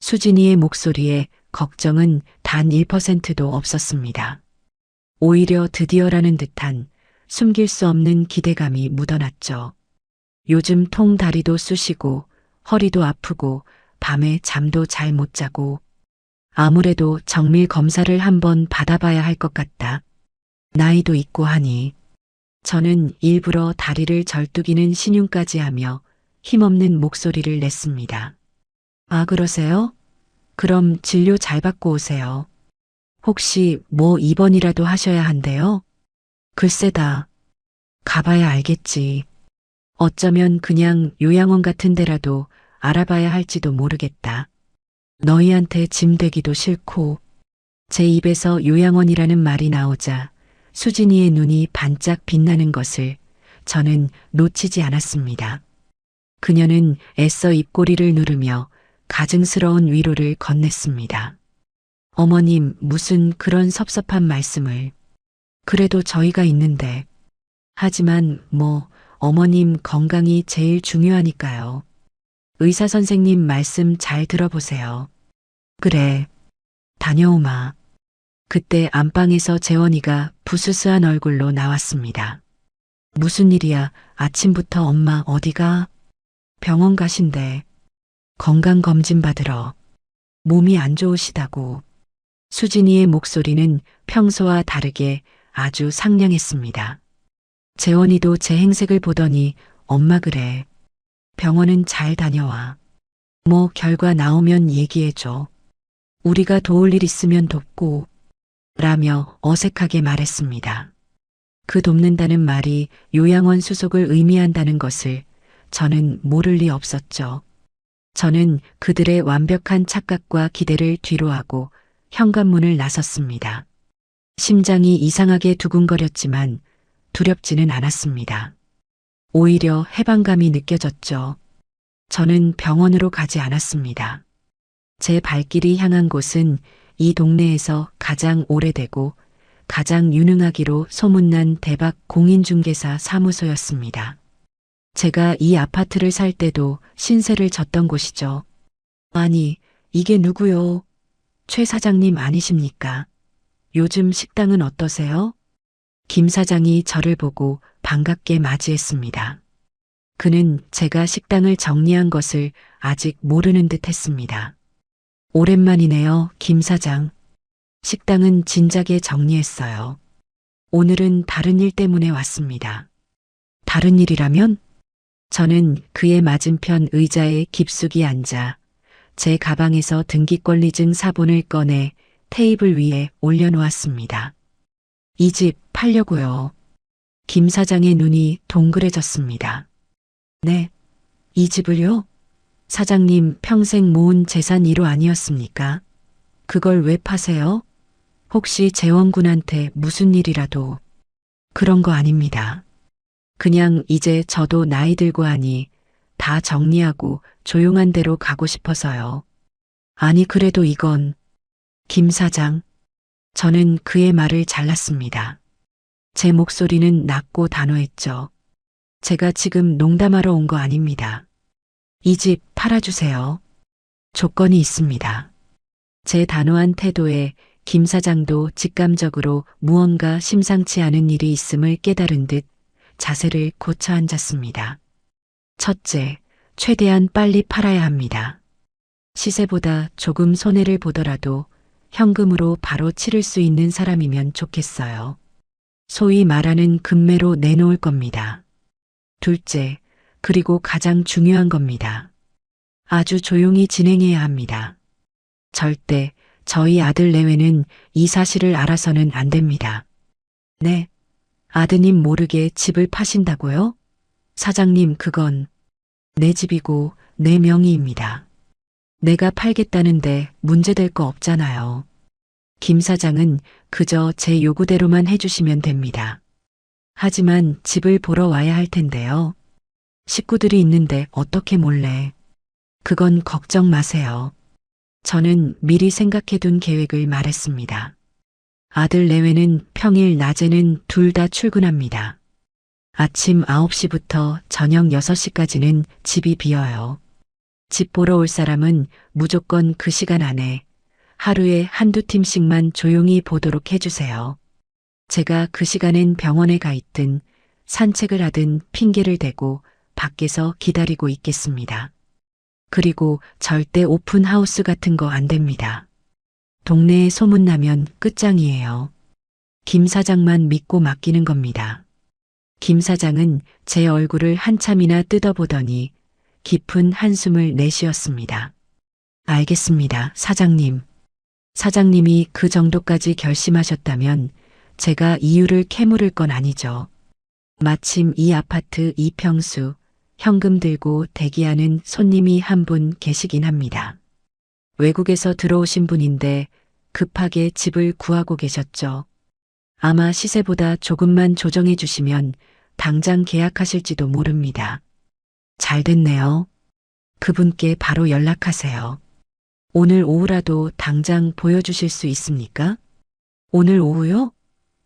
수진이의 목소리에 걱정은 단 1%도 없었습니다. 오히려 드디어라는 듯한 숨길 수 없는 기대감이 묻어났죠. 요즘 통 다리도 쑤시고 허리도 아프고 밤에 잠도 잘 못 자고 아무래도 정밀 검사를 한번 받아봐야 할 것 같다. 나이도 있고 하니. 저는 일부러 다리를 절뚝이는 신용까지 하며 힘없는 목소리를 냈습니다. 아, 그러세요? 그럼 진료 잘 받고 오세요. 혹시 뭐 입원이라도 하셔야 한대요? 글쎄다. 가봐야 알겠지. 어쩌면 그냥 요양원 같은 데라도 알아봐야 할지도 모르겠다. 너희한테 짐 되기도 싫고. 제 입에서 요양원이라는 말이 나오자 수진이의 눈이 반짝 빛나는 것을 저는 놓치지 않았습니다. 그녀는 애써 입꼬리를 누르며 가증스러운 위로를 건넸습니다. 어머님, 무슨 그런 섭섭한 말씀을. 그래도 저희가 있는데. 하지만 뭐 어머님 건강이 제일 중요하니까요. 의사 선생님 말씀 잘 들어보세요. 그래. 다녀오마. 그때 안방에서 재원이가 부스스한 얼굴로 나왔습니다. 무슨 일이야? 아침부터 엄마 어디가? 병원 가신대. 건강검진 받으러. 몸이 안 좋으시다고. 수진이의 목소리는 평소와 다르게 아주 상냥했습니다. 재원이도 제 행색을 보더니 엄마 그래. 병원은 잘 다녀와. 뭐 결과 나오면 얘기해줘. 우리가 도울 일 있으면 돕고. 라며 어색하게 말했습니다. 그 돕는다는 말이 요양원 수속을 의미한다는 것을 저는 모를 리 없었죠. 저는 그들의 완벽한 착각과 기대를 뒤로하고 현관문을 나섰습니다. 심장이 이상하게 두근거렸지만 두렵지는 않았습니다. 오히려 해방감이 느껴졌죠. 저는 병원으로 가지 않았습니다. 제 발길이 향한 곳은 이 동네에서 가장 오래되고 가장 유능하기로 소문난 대박 공인중개사 사무소였습니다. 제가 이 아파트를 살 때도 신세를 졌던 곳이죠. 아니, 이게 누구요? 최 사장님 아니십니까? 요즘 식당은 어떠세요? 김 사장이 저를 보고 반갑게 맞이했습니다. 그는 제가 식당을 정리한 것을 아직 모르는 듯 했습니다. 오랜만이네요, 김 사장. 식당은 진작에 정리했어요. 오늘은 다른 일 때문에 왔습니다. 다른 일이라면? 저는 그의 맞은편 의자에 깊숙이 앉아 제 가방에서 등기권리증 사본을 꺼내 테이블 위에 올려놓았습니다. 이 집 팔려고요. 김 사장의 눈이 동그래졌습니다. 네, 이 집을요? 사장님 평생 모은 재산 1호 아니었습니까? 그걸 왜 파세요? 혹시 재원군한테 무슨 일이라도. 그런 거 아닙니다. 그냥 이제 저도 나이 들고 하니 다 정리하고 조용한 데로 가고 싶어서요. 아니 그래도 이건. 김 사장. 저는 그의 말을 잘랐습니다. 제 목소리는 낮고 단호했죠. 제가 지금 농담하러 온 거 아닙니다. 이 집 팔아주세요. 조건이 있습니다. 제 단호한 태도에 김 사장도 직감적으로 무언가 심상치 않은 일이 있음을 깨달은 듯 자세를 고쳐 앉았습니다. 첫째, 최대한 빨리 팔아야 합니다. 시세보다 조금 손해를 보더라도 현금으로 바로 치를 수 있는 사람이면 좋겠어요. 소위 말하는 금매로 내놓을 겁니다. 둘째, 그리고 가장 중요한 겁니다. 아주 조용히 진행해야 합니다. 절대 저희 아들 내외는 이 사실을 알아서는 안 됩니다. 네, 아드님 모르게 집을 파신다고요? 사장님 그건 내 집이고 내 명의입니다. 내가 팔겠다는데 문제될 거 없잖아요. 김 사장은 그저 제 요구대로만 해주시면 됩니다. 하지만 집을 보러 와야 할 텐데요. 식구들이 있는데 어떻게 몰래. 그건 걱정 마세요. 저는 미리 생각해둔 계획을 말했습니다. 아들 내외는 평일 낮에는 둘 다 출근합니다. 아침 9시부터 저녁 6시까지는 집이 비어요. 집 보러 올 사람은 무조건 그 시간 안에 하루에 한두 팀씩만 조용히 보도록 해주세요. 제가 그 시간엔 병원에 가 있든 산책을 하든 핑계를 대고 밖에서 기다리고 있겠습니다. 그리고 절대 오픈하우스 같은 거 안 됩니다. 동네에 소문나면 끝장이에요. 김 사장만 믿고 맡기는 겁니다. 김 사장은 제 얼굴을 한참이나 뜯어보더니 깊은 한숨을 내쉬었습니다. 알겠습니다, 사장님. 사장님이 그 정도까지 결심하셨다면 제가 이유를 캐물을 건 아니죠. 마침 이 아파트 이평수 현금 들고 대기하는 손님이 한 분 계시긴 합니다. 외국에서 들어오신 분인데 급하게 집을 구하고 계셨죠. 아마 시세보다 조금만 조정해 주시면 당장 계약하실지도 모릅니다. 잘 됐네요. 그분께 바로 연락하세요. 오늘 오후라도 당장 보여주실 수 있습니까? 오늘 오후요?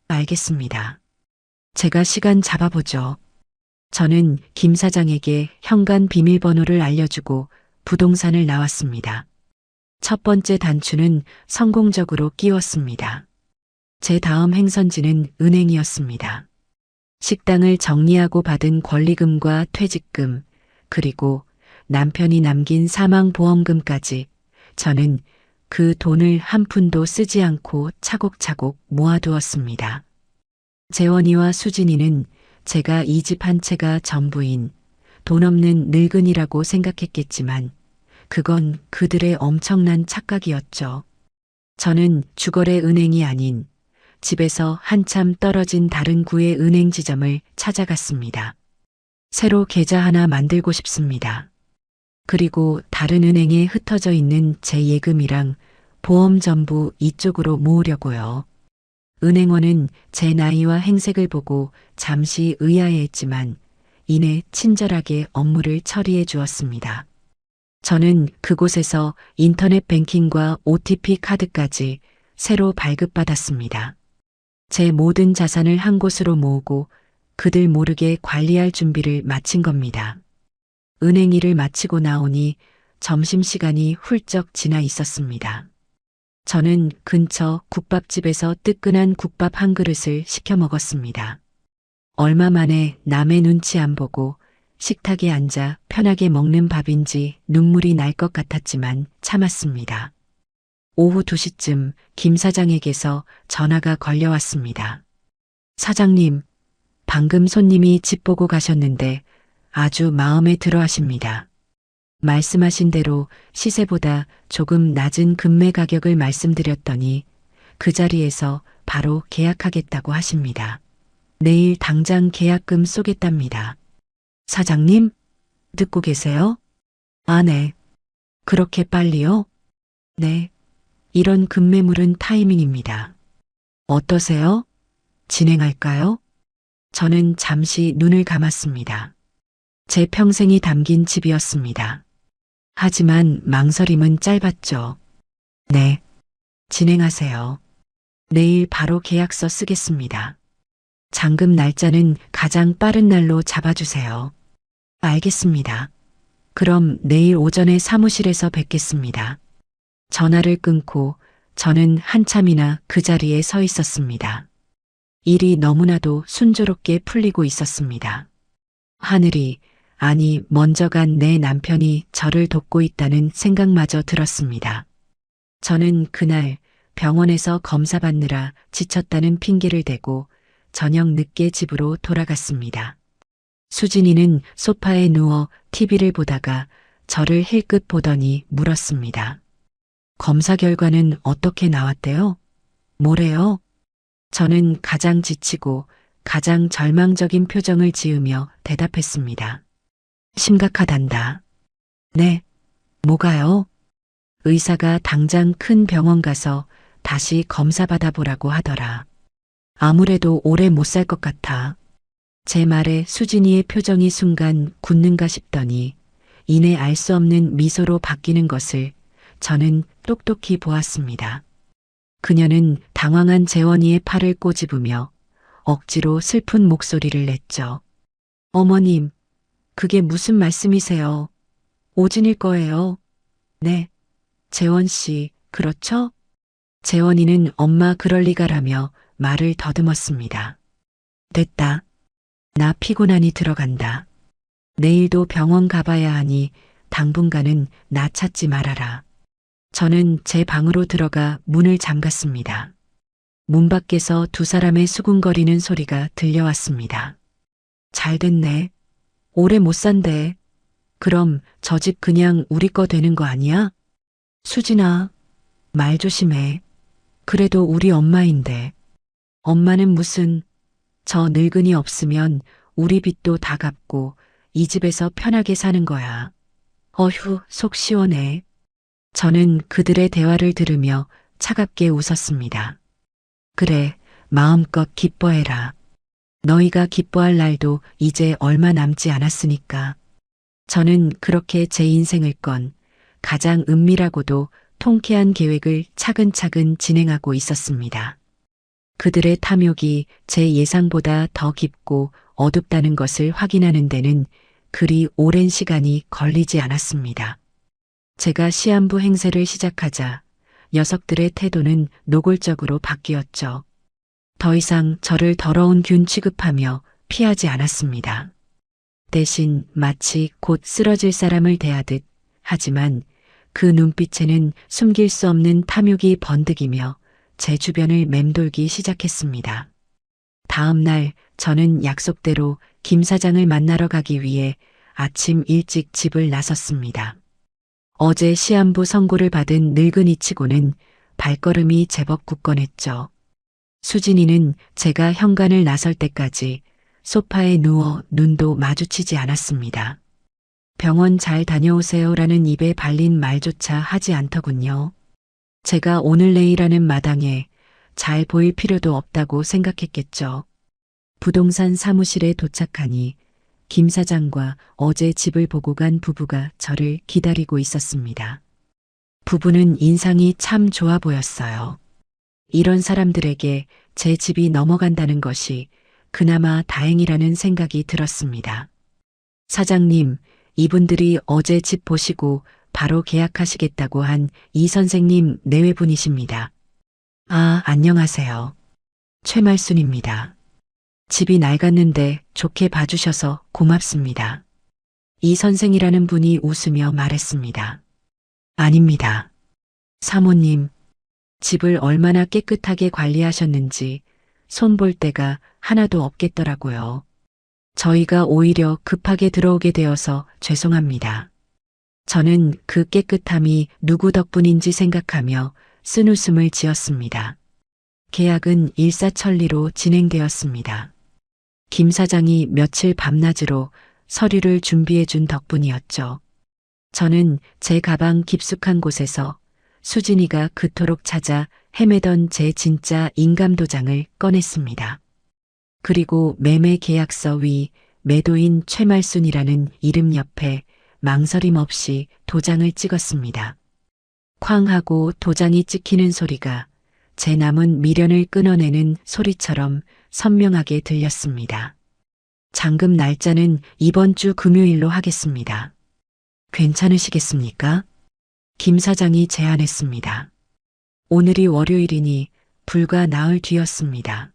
알겠습니다. 제가 시간 잡아보죠. 저는 김 사장에게 현관 비밀번호를 알려주고 부동산을 나왔습니다. 첫 번째 단추는 성공적으로 끼웠습니다. 제 다음 행선지는 은행이었습니다. 식당을 정리하고 받은 권리금과 퇴직금, 그리고 남편이 남긴 사망보험금까지 저는 그 돈을 한 푼도 쓰지 않고 차곡차곡 모아두었습니다. 재원이와 수진이는 제가 이 집 한 채가 전부인 돈 없는 늙은이라고 생각했겠지만 그건 그들의 엄청난 착각이었죠. 저는 주거래 은행이 아닌 집에서 한참 떨어진 다른 구의 은행 지점을 찾아갔습니다. 새로 계좌 하나 만들고 싶습니다. 그리고 다른 은행에 흩어져 있는 제 예금이랑 보험 전부 이쪽으로 모으려고요. 은행원은 제 나이와 행색을 보고 잠시 의아해했지만 이내 친절하게 업무를 처리해 주었습니다. 저는 그곳에서 인터넷 뱅킹과 OTP 카드까지 새로 발급받았습니다. 제 모든 자산을 한 곳으로 모으고 그들 모르게 관리할 준비를 마친 겁니다. 은행 일을 마치고 나오니 점심시간이 훌쩍 지나 있었습니다. 저는 근처 국밥집에서 뜨끈한 국밥 한 그릇을 시켜 먹었습니다. 얼마 만에 남의 눈치 안 보고 식탁에 앉아 편하게 먹는 밥인지 눈물이 날 것 같았지만 참았습니다. 오후 2시쯤 김 사장에게서 전화가 걸려왔습니다. 사장님, 방금 손님이 집 보고 가셨는데 아주 마음에 들어 하십니다. 말씀하신 대로 시세보다 조금 낮은 금매 가격을 말씀드렸더니 그 자리에서 바로 계약하겠다고 하십니다. 내일 당장 계약금 쏘겠답니다. 사장님, 듣고 계세요? 아, 네. 그렇게 빨리요? 네. 이런 급매물은 타이밍입니다. 어떠세요? 진행할까요? 저는 잠시 눈을 감았습니다. 제 평생이 담긴 집이었습니다. 하지만 망설임은 짧았죠. 네. 진행하세요. 내일 바로 계약서 쓰겠습니다. 잔금 날짜는 가장 빠른 날로 잡아주세요. 알겠습니다. 그럼 내일 오전에 사무실에서 뵙겠습니다. 전화를 끊고 저는 한참이나 그 자리에 서 있었습니다. 일이 너무나도 순조롭게 풀리고 있었습니다. 하늘이, 아니 먼저 간 내 남편이 저를 돕고 있다는 생각마저 들었습니다. 저는 그날 병원에서 검사받느라 지쳤다는 핑계를 대고 저녁 늦게 집으로 돌아갔습니다. 수진이는 소파에 누워 TV를 보다가 저를 힐끗 보더니 물었습니다. 검사 결과는 어떻게 나왔대요? 뭐래요? 저는 가장 지치고 가장 절망적인 표정을 지으며 대답했습니다. 심각하단다. 네. 뭐가요? 의사가 당장 큰 병원 가서 다시 검사 받아보라고 하더라. 아무래도 오래 못 살 것 같아. 제 말에 수진이의 표정이 순간 굳는가 싶더니 이내 알 수 없는 미소로 바뀌는 것을 저는 똑똑히 보았습니다. 그녀는 당황한 재원이의 팔을 꼬집으며 억지로 슬픈 목소리를 냈죠. 어머님, 그게 무슨 말씀이세요? 오진일 거예요. 네. 재원 씨, 그렇죠? 재원이는 엄마 그럴 리가라며 말을 더듬었습니다. 됐다. 나 피곤하니 들어간다. 내일도 병원 가봐야 하니 당분간은 나 찾지 말아라. 저는 제 방으로 들어가 문을 잠갔습니다. 문 밖에서 두 사람의 수군거리는 소리가 들려왔습니다. 잘 됐네. 오래 못 산대. 그럼 저 집 그냥 우리 거 되는 거 아니야? 수진아, 말 조심해. 그래도 우리 엄마인데. 엄마는 무슨, 저 늙은이 없으면 우리 빚도 다 갚고 이 집에서 편하게 사는 거야. 어휴, 속 시원해. 저는 그들의 대화를 들으며 차갑게 웃었습니다. 그래, 마음껏 기뻐해라. 너희가 기뻐할 날도 이제 얼마 남지 않았으니까. 저는 그렇게 제 인생을 건 가장 은밀하고도 통쾌한 계획을 차근차근 진행하고 있었습니다. 그들의 탐욕이 제 예상보다 더 깊고 어둡다는 것을 확인하는 데는 그리 오랜 시간이 걸리지 않았습니다. 제가 시한부 행세를 시작하자 녀석들의 태도는 노골적으로 바뀌었죠. 더 이상 저를 더러운 균 취급하며 피하지 않았습니다. 대신 마치 곧 쓰러질 사람을 대하듯, 하지만 그 눈빛에는 숨길 수 없는 탐욕이 번득이며 제 주변을 맴돌기 시작했습니다. 다음 날 저는 약속대로 김 사장을 만나러 가기 위해 아침 일찍 집을 나섰습니다. 어제 시한부 선고를 받은 늙은이치고는 발걸음이 제법 굳건했죠. 수진이는 제가 현관을 나설 때까지 소파에 누워 눈도 마주치지 않았습니다. 병원 잘 다녀오세요라는 입에 발린 말조차 하지 않더군요. 제가 오늘 내일하는 마당에 잘 보일 필요도 없다고 생각했겠죠. 부동산 사무실에 도착하니 김 사장과 어제 집을 보고 간 부부가 저를 기다리고 있었습니다. 부부는 인상이 참 좋아 보였어요. 이런 사람들에게 제 집이 넘어간다는 것이 그나마 다행이라는 생각이 들었습니다. 사장님, 이분들이 어제 집 보시고 바로 계약하시겠다고 한 이 선생님 내외분이십니다. 아, 안녕하세요. 최말순입니다. 집이 낡았는데 좋게 봐주셔서 고맙습니다. 이 선생이라는 분이 웃으며 말했습니다. 아닙니다. 사모님, 집을 얼마나 깨끗하게 관리하셨는지 손볼 데가 하나도 없겠더라고요. 저희가 오히려 급하게 들어오게 되어서 죄송합니다. 저는 그 깨끗함이 누구 덕분인지 생각하며 쓴웃음을 지었습니다. 계약은 일사천리로 진행되었습니다. 김 사장이 며칠 밤낮으로 서류를 준비해 준 덕분이었죠. 저는 제 가방 깊숙한 곳에서 수진이가 그토록 찾아 헤매던 제 진짜 인감도장을 꺼냈습니다. 그리고 매매 계약서 위 매도인 최말순이라는 이름 옆에 망설임 없이 도장을 찍었습니다. 쾅 하고 도장이 찍히는 소리가 제 남은 미련을 끊어내는 소리처럼 선명하게 들렸습니다. 잔금 날짜는 이번 주 금요일로 하겠습니다. 괜찮으시겠습니까? 김 사장이 제안했습니다. 오늘이 월요일이니 불과 나흘 뒤였습니다.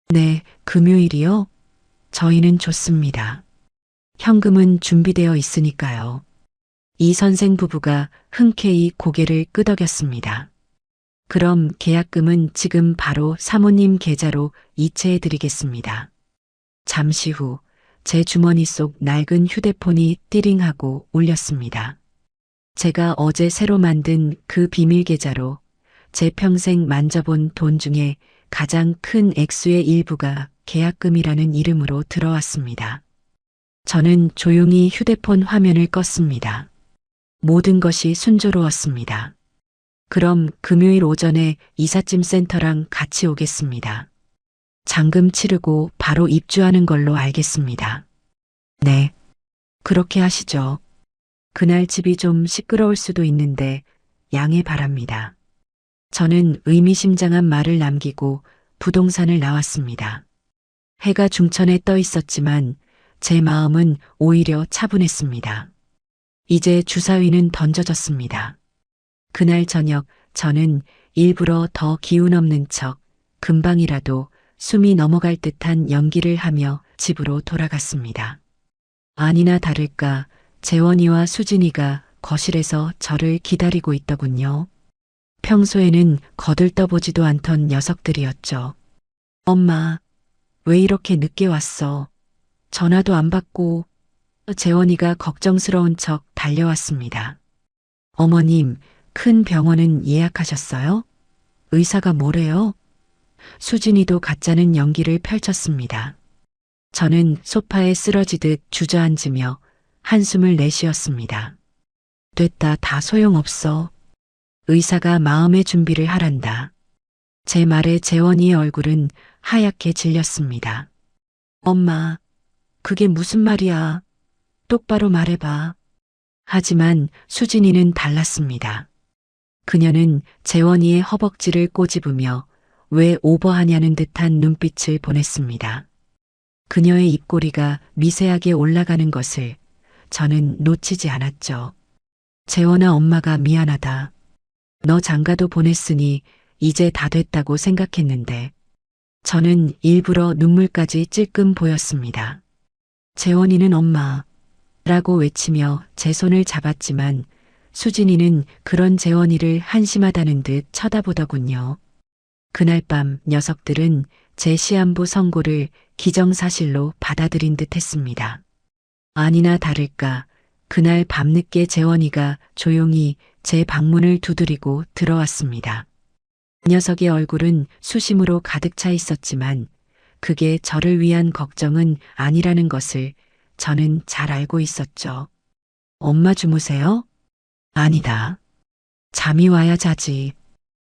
네, 금요일이요? 저희는 좋습니다. 현금은 준비되어 있으니까요. 이 선생 부부가 흔쾌히 고개를 끄덕였습니다. 그럼 계약금은 지금 바로 사모님 계좌로 이체해 드리겠습니다. 잠시 후 제 주머니 속 낡은 휴대폰이 띠링하고 울렸습니다. 제가 어제 새로 만든 그 비밀 계좌로 제 평생 만져본 돈 중에 가장 큰 액수의 일부가 계약금이라는 이름으로 들어왔습니다. 저는 조용히 휴대폰 화면을 껐습니다. 모든 것이 순조로웠습니다. 그럼 금요일 오전에 이삿짐 센터랑 같이 오겠습니다. 잔금 치르고 바로 입주하는 걸로 알겠습니다. 네, 그렇게 하시죠. 그날 집이 좀 시끄러울 수도 있는데 양해 바랍니다. 저는 의미심장한 말을 남기고 부동산을 나왔습니다. 해가 중천에 떠 있었지만 제 마음은 오히려 차분했습니다. 이제 주사위는 던져졌습니다. 그날 저녁 저는 일부러 더 기운 없는 척 금방이라도 숨이 넘어갈 듯한 연기를 하며 집으로 돌아갔습니다. 아니나 다를까 재원이와 수진이가 거실에서 저를 기다리고 있더군요. 평소에는 거들떠보지도 않던 녀석들이었죠. 엄마, 왜 이렇게 늦게 왔어? 전화도 안 받고. 재원이가 걱정스러운 척 달려왔습니다. 어머님, 큰 병원은 예약하셨어요? 의사가 뭐래요? 수진이도 가짜는 연기를 펼쳤습니다. 저는 소파에 쓰러지듯 주저앉으며 한숨을 내쉬었습니다. 됐다, 다 소용없어. 의사가 마음의 준비를 하란다. 제 말에 재원이의 얼굴은 하얗게 질렸습니다. 엄마, 그게 무슨 말이야? 똑바로 말해봐. 하지만 수진이는 달랐습니다. 그녀는 재원이의 허벅지를 꼬집으며 왜 오버하냐는 듯한 눈빛을 보냈습니다. 그녀의 입꼬리가 미세하게 올라가는 것을 저는 놓치지 않았죠. 재원아, 엄마가 미안하다. 너 장가도 보냈으니 이제 다 됐다고 생각했는데. 저는 일부러 눈물까지 찔끔 보였습니다. 재원이는 엄마 라고 외치며 제 손을 잡았지만 수진이는 그런 재원이를 한심하다는 듯 쳐다보더군요. 그날 밤 녀석들은 제 시한부 선고를 기정사실로 받아들인 듯 했습니다. 아니나 다를까 그날 밤늦게 재원이가 조용히 제 방문을 두드리고 들어왔습니다. 녀석의 얼굴은 수심으로 가득 차 있었지만 그게 저를 위한 걱정은 아니라는 것을 저는 잘 알고 있었죠. 엄마 주무세요? 아니다. 잠이 와야 자지.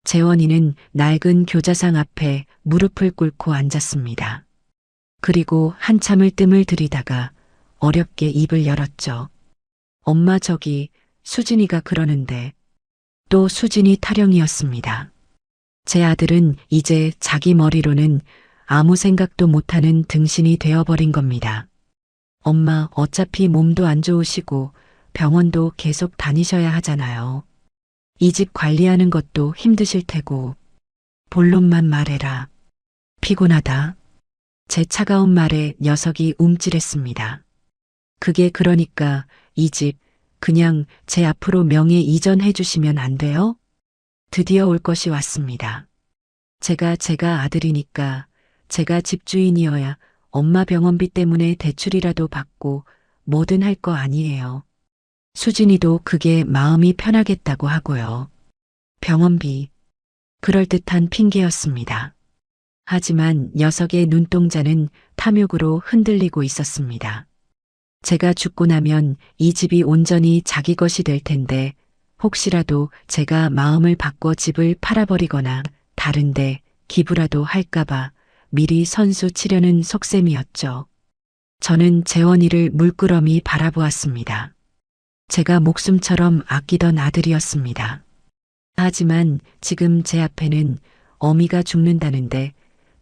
재원이는 낡은 교자상 앞에 무릎을 꿇고 앉았습니다. 그리고 한참을 뜸을 들이다가 어렵게 입을 열었죠. 엄마, 저기 수진이가 그러는데. 또 수진이 타령이었습니다. 제 아들은 이제 자기 머리로는 아무 생각도 못하는 등신이 되어버린 겁니다. 엄마, 어차피 몸도 안 좋으시고 병원도 계속 다니셔야 하잖아요. 이 집 관리하는 것도 힘드실 테고. 본론만 말해라. 피곤하다. 제 차가운 말에 녀석이 움찔했습니다. 그게 그러니까 이 집 그냥 제 앞으로 명예 이전해 주시면 안 돼요? 드디어 올 것이 왔습니다. 제가 아들이니까 제가 집주인이어야 엄마 병원비 때문에 대출이라도 받고 뭐든 할 거 아니에요. 수진이도 그게 마음이 편하겠다고 하고요. 병원비. 그럴듯한 핑계였습니다. 하지만 녀석의 눈동자는 탐욕으로 흔들리고 있었습니다. 제가 죽고 나면 이 집이 온전히 자기 것이 될 텐데 혹시라도 제가 마음을 바꿔 집을 팔아버리거나 다른데 기부라도 할까봐 미리 선수 치려는 속셈이었죠. 저는 재원이를 물끄러미 바라보았습니다. 제가 목숨처럼 아끼던 아들이었습니다. 하지만 지금 제 앞에는 어미가 죽는다는데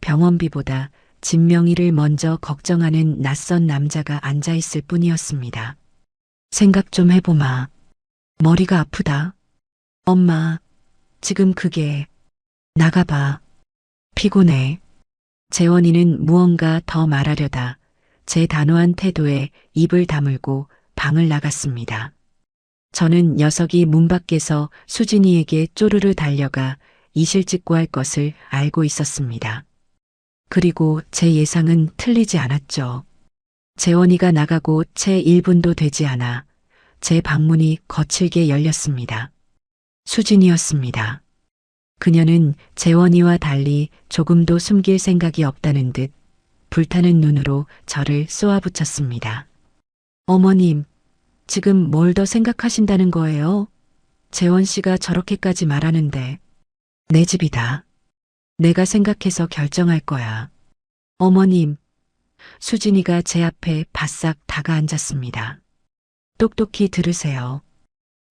병원비보다 집 명의를 먼저 걱정하는 낯선 남자가 앉아 있을 뿐이었습니다. 생각 좀 해보마. 머리가 아프다. 엄마, 지금 그게 나가봐. 피곤해. 재원이는 무언가 더 말하려다 제 단호한 태도에 입을 다물고 방을 나갔습니다. 저는 녀석이 문 밖에서 수진이에게 쪼르르 달려가 이실 찍고 할 것을 알고 있었습니다. 그리고 제 예상은 틀리지 않았죠. 재원이가 나가고 채 1분도 되지 않아 제 방문이 거칠게 열렸습니다. 수진이었습니다. 그녀는 재원이와 달리 조금도 숨길 생각이 없다는 듯 불타는 눈으로 저를 쏘아붙였습니다. 어머님, 지금 뭘 더 생각하신다는 거예요? 재원 씨가 저렇게까지 말하는데 내 집이다. 내가 생각해서 결정할 거야. 어머님, 수진이가 제 앞에 바싹 다가앉았습니다. 똑똑히 들으세요.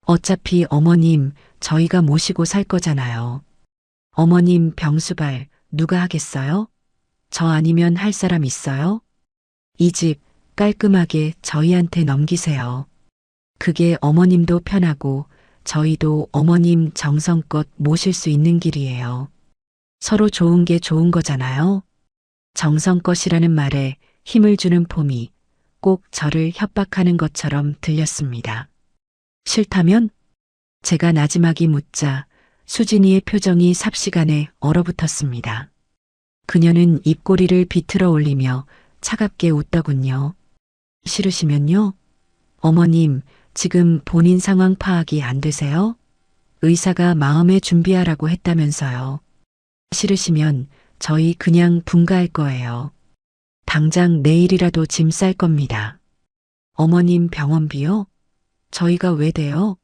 어차피 어머님, 저희가 모시고 살 거잖아요. 어머님 병수발 누가 하겠어요? 저 아니면 할 사람 있어요? 이 집 깔끔하게 저희한테 넘기세요. 그게 어머님도 편하고 저희도 어머님 정성껏 모실 수 있는 길이에요. 서로 좋은 게 좋은 거잖아요. 정성껏이라는 말에 힘을 주는 폼이 꼭 저를 협박하는 것처럼 들렸습니다. 싫다면? 제가 나지막이 묻자 수진이의 표정이 삽시간에 얼어붙었습니다. 그녀는 입꼬리를 비틀어 올리며 차갑게 웃더군요. 싫으시면요? 어머님, 지금 본인 상황 파악이 안 되세요? 의사가 마음에 준비하라고 했다면서요. 싫으시면 저희 그냥 분가할 거예요. 당장 내일이라도 짐 쌀 겁니다. 어머님 병원비요? 저희가 왜 돼요?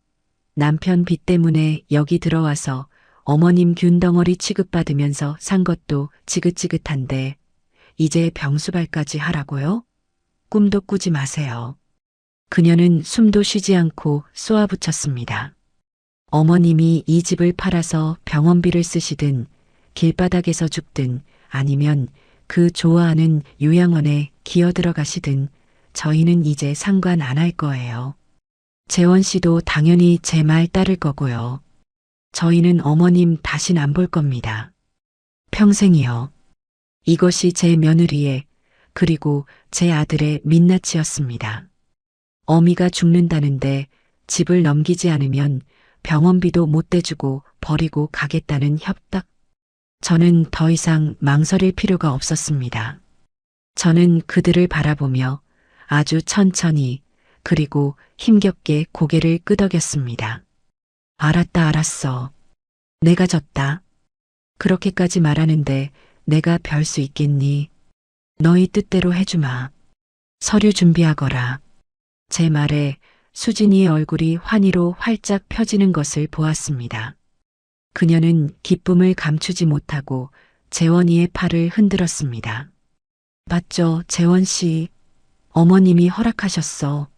남편 빚 때문에 여기 들어와서 어머님 균덩어리 취급받으면서 산 것도 지긋지긋한데 이제 병수발까지 하라고요? 꿈도 꾸지 마세요. 그녀는 숨도 쉬지 않고 쏘아붙였습니다. 어머님이 이 집을 팔아서 병원비를 쓰시든 길바닥에서 죽든 아니면 그 좋아하는 요양원에 기어 들어가시든 저희는 이제 상관 안 할 거예요. 재원 씨도 당연히 제 말 따를 거고요. 저희는 어머님 다신 안 볼 겁니다. 평생이요. 이것이 제 며느리의 그리고 제 아들의 민낯이었습니다. 어미가 죽는다는데 집을 넘기지 않으면 병원비도 못 대주고 버리고 가겠다는 협박. 저는 더 이상 망설일 필요가 없었습니다. 저는 그들을 바라보며 아주 천천히 그리고 힘겹게 고개를 끄덕였습니다. 알았다, 알았어. 내가 졌다. 그렇게까지 말하는데 내가 별 수 있겠니? 너희 뜻대로 해주마. 서류 준비하거라. 제 말에 수진이의 얼굴이 환희로 활짝 펴지는 것을 보았습니다. 그녀는 기쁨을 감추지 못하고 재원이의 팔을 흔들었습니다. 맞죠, 재원 씨. 어머님이 허락하셨어.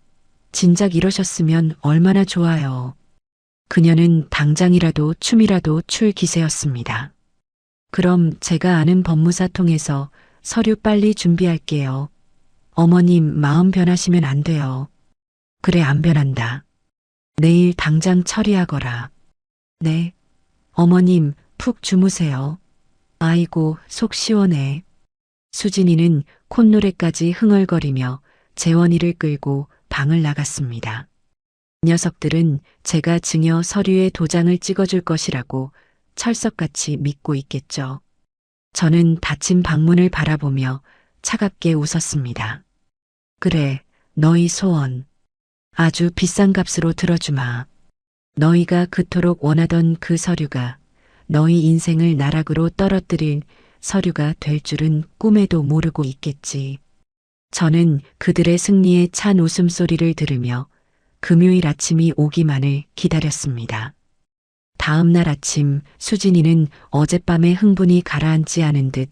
진작 이러셨으면 얼마나 좋아요. 그녀는 당장이라도 춤이라도 출 기세였습니다. 그럼 제가 아는 법무사 통해서 서류 빨리 준비할게요. 어머님 마음 변하시면 안 돼요. 그래, 안 변한다. 내일 당장 처리하거라. 네. 어머님 푹 주무세요. 아이고, 속 시원해. 수진이는 콧노래까지 흥얼거리며 재원이를 끌고 방을 나갔습니다. 녀석들은 제가 증여 서류에 도장을 찍어줄 것이라고 철석같이 믿고 있겠죠. 저는 닫힌 방문을 바라보며 차갑게 웃었습니다. 그래, 너희 소원. 아주 비싼 값으로 들어주마. 너희가 그토록 원하던 그 서류가 너희 인생을 나락으로 떨어뜨릴 서류가 될 줄은 꿈에도 모르고 있겠지. 저는 그들의 승리에 찬 웃음소리를 들으며 금요일 아침이 오기만을 기다렸습니다. 다음 날 아침 수진이는 어젯밤의 흥분이 가라앉지 않은 듯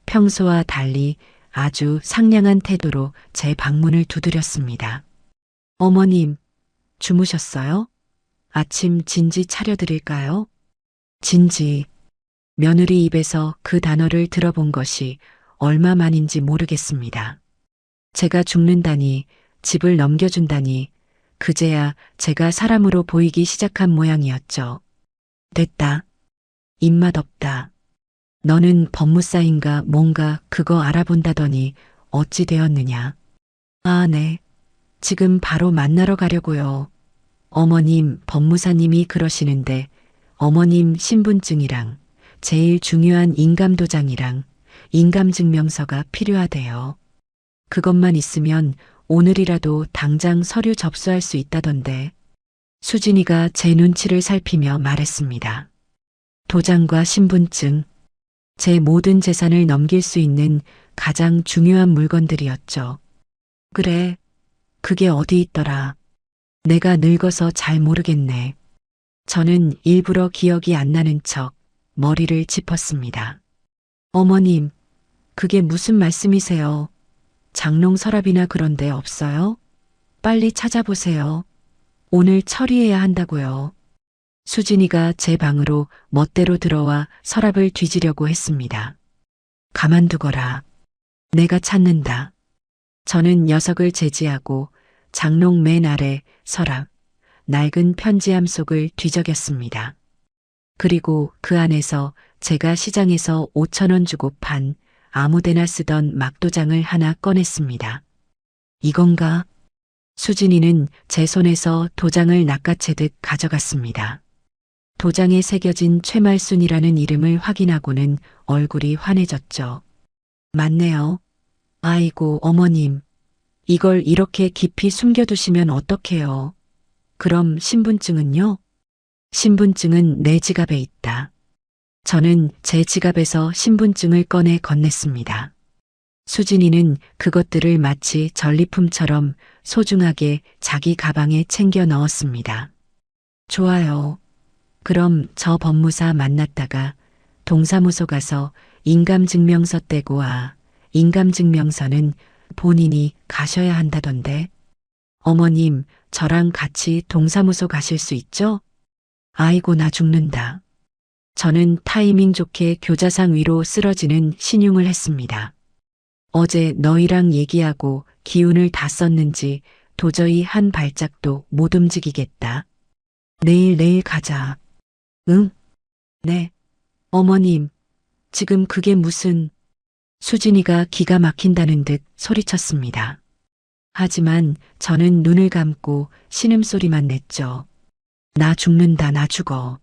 평소와 달리 아주 상냥한 태도로 제 방문을 두드렸습니다. 어머님, 주무셨어요? 아침 진지 차려드릴까요? 진지. 며느리 입에서 그 단어를 들어본 것이 얼마만인지 모르겠습니다. 제가 죽는다니, 집을 넘겨준다니, 그제야 제가 사람으로 보이기 시작한 모양이었죠. 됐다. 입맛 없다. 너는 법무사인가 뭔가 그거 알아본다더니 어찌 되었느냐. 아, 네. 지금 바로 만나러 가려고요. 어머님, 법무사님이 그러시는데 어머님 신분증이랑 제일 중요한 인감도장이랑 인감증명서가 필요하대요. 그것만 있으면 오늘이라도 당장 서류 접수할 수 있다던데. 수진이가 제 눈치를 살피며 말했습니다. 도장과 신분증, 제 모든 재산을 넘길 수 있는 가장 중요한 물건들이었죠. 그래, 그게 어디 있더라. 내가 늙어서 잘 모르겠네. 저는 일부러 기억이 안 나는 척 머리를 짚었습니다. 어머님, 그게 무슨 말씀이세요? 장롱 서랍이나 그런 데 없어요? 빨리 찾아보세요. 오늘 처리해야 한다고요. 수진이가 제 방으로 멋대로 들어와 서랍을 뒤지려고 했습니다. 가만두거라. 내가 찾는다. 저는 녀석을 제지하고 장롱 맨 아래 서랍, 낡은 편지함 속을 뒤적였습니다. 그리고 그 안에서 제가 시장에서 5,000원 주고 판 아무데나 쓰던 막도장을 하나 꺼냈습니다. 이건가? 수진이는 제 손에서 도장을 낚아채듯 가져갔습니다. 도장에 새겨진 최말순이라는 이름을 확인하고는 얼굴이 환해졌죠. 맞네요. 아이고, 어머님. 이걸 이렇게 깊이 숨겨두시면 어떡해요. 그럼 신분증은요? 신분증은 내 지갑에 있다. 저는 제 지갑에서 신분증을 꺼내 건넸습니다. 수진이는 그것들을 마치 전리품처럼 소중하게 자기 가방에 챙겨 넣었습니다. 좋아요. 그럼 저 법무사 만났다가 동사무소 가서 인감증명서 떼고 와. 인감증명서는 본인이 가셔야 한다던데. 어머님, 저랑 같이 동사무소 가실 수 있죠? 아이고, 나 죽는다. 저는 타이밍 좋게 교자상 위로 쓰러지는 신용을 했습니다. 어제 너희랑 얘기하고 기운을 다 썼는지 도저히 한 발짝도 못 움직이겠다. 내일 가자. 응? 네. 어머님, 지금 그게 무슨... 수진이가 기가 막힌다는 듯 소리쳤습니다. 하지만 저는 눈을 감고 신음소리만 냈죠. 나 죽는다, 나 죽어.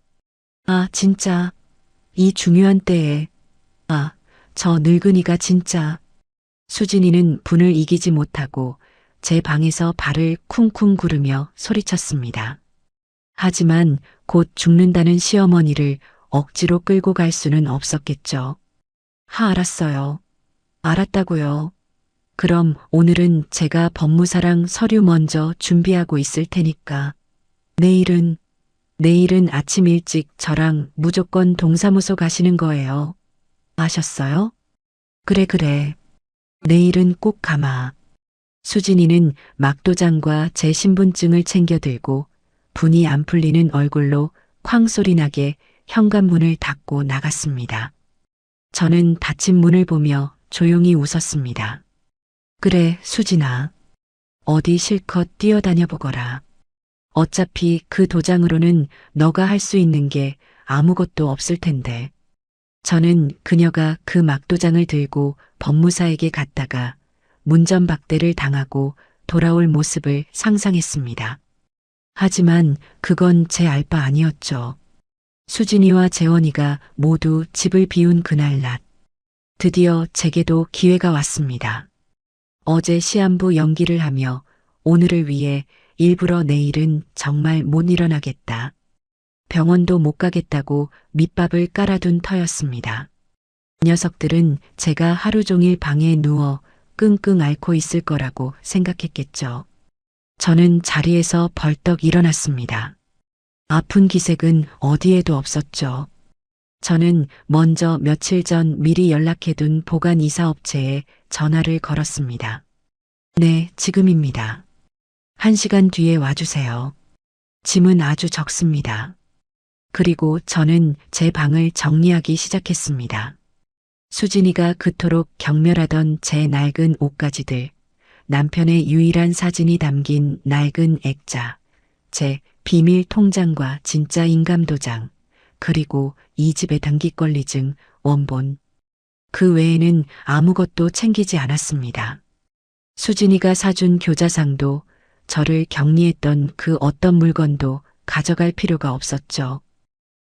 아, 진짜. 이 중요한 때에. 아, 저 늙은이가 진짜. 수진이는 분을 이기지 못하고 제 방에서 발을 쿵쿵 구르며 소리쳤습니다. 하지만 곧 죽는다는 시어머니를 억지로 끌고 갈 수는 없었겠죠. 알았어요. 알았다고요. 그럼 오늘은 제가 법무사랑 서류 먼저 준비하고 있을 테니까. 내일은 아침 일찍 저랑 무조건 동사무소 가시는 거예요. 아셨어요? 그래. 내일은 꼭 가마. 수진이는 막도장과 제 신분증을 챙겨 들고 분이 안 풀리는 얼굴로 쾅 소리 나게 현관문을 닫고 나갔습니다. 저는 닫힌 문을 보며 조용히 웃었습니다. 그래, 수진아. 어디 실컷 뛰어다녀 보거라. 어차피 그 도장으로는 너가 할 수 있는 게 아무것도 없을 텐데. 저는 그녀가 그 막도장을 들고 법무사에게 갔다가 문전박대를 당하고 돌아올 모습을 상상했습니다. 하지만 그건 제 알 바 아니었죠. 수진이와 재원이가 모두 집을 비운 그날 낮. 드디어 제게도 기회가 왔습니다. 어제 시한부 연기를 하며 오늘을 위해 일부러 내일은 정말 못 일어나겠다. 병원도 못 가겠다고 밑밥을 깔아둔 터였습니다. 녀석들은 제가 하루 종일 방에 누워 끙끙 앓고 있을 거라고 생각했겠죠. 저는 자리에서 벌떡 일어났습니다. 아픈 기색은 어디에도 없었죠. 저는 먼저 며칠 전 미리 연락해둔 보관 이사업체에 전화를 걸었습니다. 네, 지금입니다. 1시간 뒤에 와주세요. 짐은 아주 적습니다. 그리고 저는 제 방을 정리하기 시작했습니다. 수진이가 그토록 경멸하던 제 낡은 옷가지들, 남편의 유일한 사진이 담긴 낡은 액자, 제 비밀 통장과 진짜 인감도장, 그리고 이 집의 등기권리증, 원본. 그 외에는 아무것도 챙기지 않았습니다. 수진이가 사준 교자상도 저를 격리했던 그 어떤 물건도 가져갈 필요가 없었죠.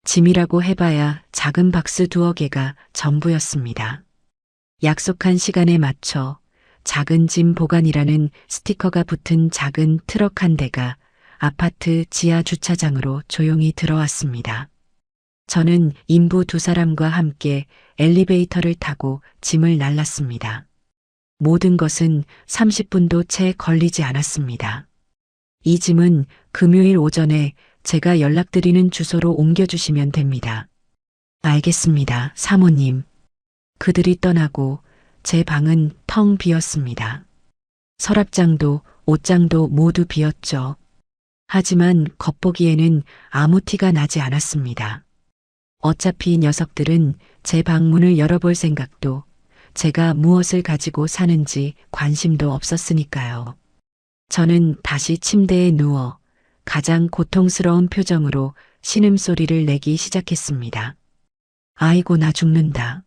짐이라고 해봐야 작은 박스 2-개 전부였습니다. 약속한 시간에 맞춰 작은 짐 보관이라는 스티커가 붙은 작은 트럭 한 대가 아파트 지하 주차장으로 조용히 들어왔습니다. 저는 인부 2사람과 함께 엘리베이터를 타고 짐을 날랐습니다. 모든 것은 30분도 채 걸리지 않았습니다. 이 짐은 금요일 오전에 제가 연락드리는 주소로 옮겨주시면 됩니다. 알겠습니다, 사모님. 그들이 떠나고 제 방은 텅 비었습니다. 서랍장도 옷장도 모두 비었죠. 하지만 겉보기에는 아무 티가 나지 않았습니다. 어차피 녀석들은 제 방문을 열어볼 생각도 제가 무엇을 가지고 사는지 관심도 없었으니까요. 저는 다시 침대에 누워 가장 고통스러운 표정으로 신음소리를 내기 시작했습니다. 아이고 나 죽는다.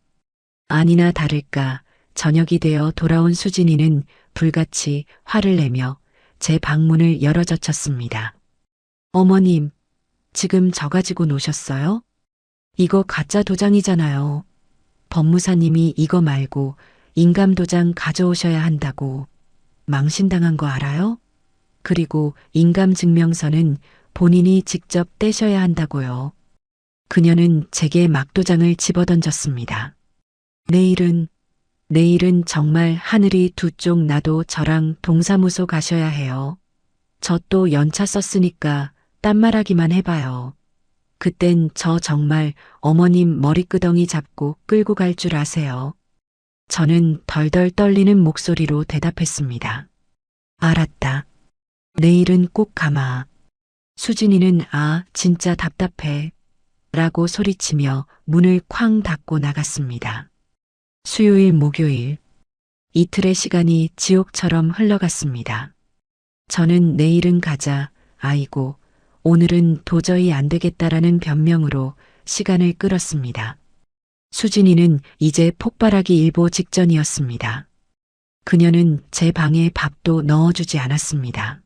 아니나 다를까 저녁이 되어 돌아온 수진이는 불같이 화를 내며 제 방문을 열어젖혔습니다. 어머님, 지금 저 가지고 노셨어요? 이거 가짜 도장이잖아요. 법무사님이 이거 말고 인감도장 가져오셔야 한다고. 망신당한 거 알아요? 그리고 인감증명서는 본인이 직접 떼셔야 한다고요. 그녀는 제게 막도장을 집어던졌습니다. 내일은 정말 하늘이 두 쪽 나도 저랑 동사무소 가셔야 해요. 저 또 연차 썼으니까 딴말하기만 해봐요. 그땐 저 정말 어머님 머리끄덩이 잡고 끌고 갈 줄 아세요. 저는 덜덜 떨리는 목소리로 대답했습니다. 알았다. 내일은 꼭 가마. 수진이는 진짜 답답해. 라고 소리치며 문을 쾅 닫고 나갔습니다. 수요일, 목요일. 이틀의 시간이 지옥처럼 흘러갔습니다. 저는 내일은 가자, 아이고, 오늘은 도저히 안 되겠다라는 변명으로 시간을 끌었습니다. 수진이는 이제 폭발하기 일보 직전이었습니다. 그녀는 제 방에 밥도 넣어주지 않았습니다.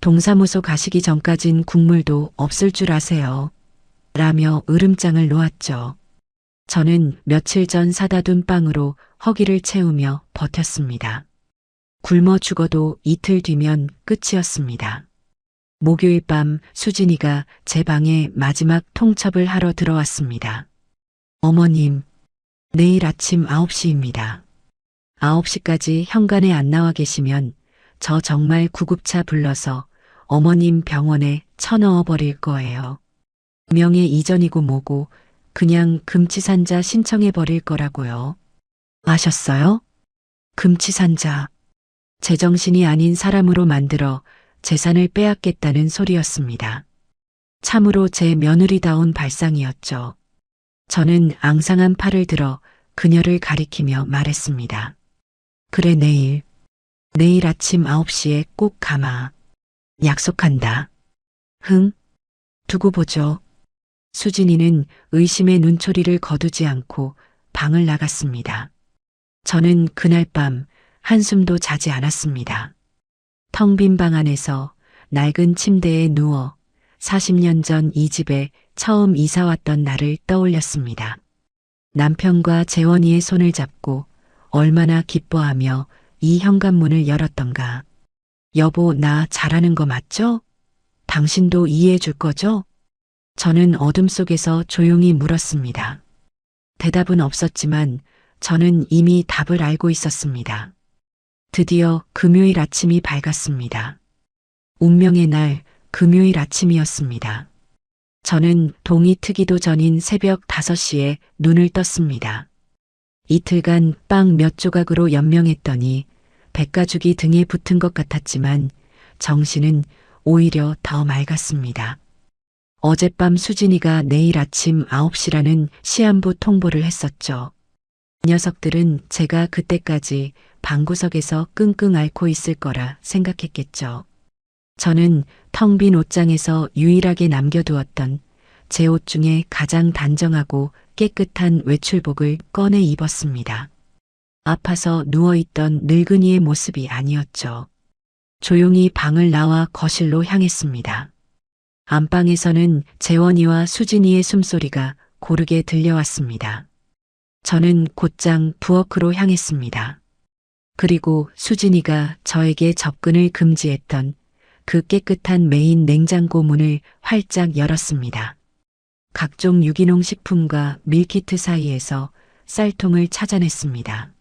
동사무소 가시기 전까진 국물도 없을 줄 아세요. 라며 으름장을 놓았죠. 저는 며칠 전 사다 둔 빵으로 허기를 채우며 버텼습니다. 굶어 죽어도 이틀 뒤면 끝이었습니다. 목요일 밤 수진이가 제 방에 마지막 통첩을 하러 들어왔습니다. 어머님, 내일 아침 9시입니다. 9시까지 현관에 안 나와 계시면 저 정말 구급차 불러서 어머님 병원에 쳐넣어 버릴 거예요. 명예 이전이고 뭐고 그냥 금치산자 신청해 버릴 거라고요. 아셨어요? 금치산자. 제정신이 아닌 사람으로 만들어 재산을 빼앗겠다는 소리였습니다. 참으로 제 며느리다운 발상이었죠. 저는 앙상한 팔을 들어 그녀를 가리키며 말했습니다. 그래, 내일 아침 9시에 꼭 가마. 약속한다. 흥, 두고 보죠. 수진이는 의심의 눈초리를 거두지 않고 방을 나갔습니다. 저는 그날 밤 한숨도 자지 않았습니다. 텅 빈 방 안에서 낡은 침대에 누워 40년 전 이 집에 처음 이사 왔던 날을 떠올렸습니다. 남편과 재원이의 손을 잡고 얼마나 기뻐하며 이 현관문을 열었던가. 여보, 나 잘하는 거 맞죠? 당신도 이해해 줄 거죠? 저는 어둠 속에서 조용히 물었습니다. 대답은 없었지만 저는 이미 답을 알고 있었습니다. 드디어 금요일 아침이 밝았습니다. 운명의 날 금요일 아침이었습니다. 저는 동이 트기도 전인 새벽 5시에 눈을 떴습니다. 이틀간 빵 몇 조각으로 연명했더니 백가죽이 등에 붙은 것 같았지만 정신은 오히려 더 맑았습니다. 어젯밤 수진이가 내일 아침 9시라는 시한부 통보를 했었죠. 녀석들은 제가 그때까지 방구석에서 끙끙 앓고 있을 거라 생각했겠죠. 저는 텅 빈 옷장에서 유일하게 남겨두었던 제 옷 중에 가장 단정하고 깨끗한 외출복을 꺼내 입었습니다. 아파서 누워있던 늙은이의 모습이 아니었죠. 조용히 방을 나와 거실로 향했습니다. 안방에서는 재원이와 수진이의 숨소리가 고르게 들려왔습니다. 저는 곧장 부엌으로 향했습니다. 그리고 수진이가 저에게 접근을 금지했던 그 깨끗한 메인 냉장고 문을 활짝 열었습니다. 각종 유기농 식품과 밀키트 사이에서 쌀통을 찾아냈습니다.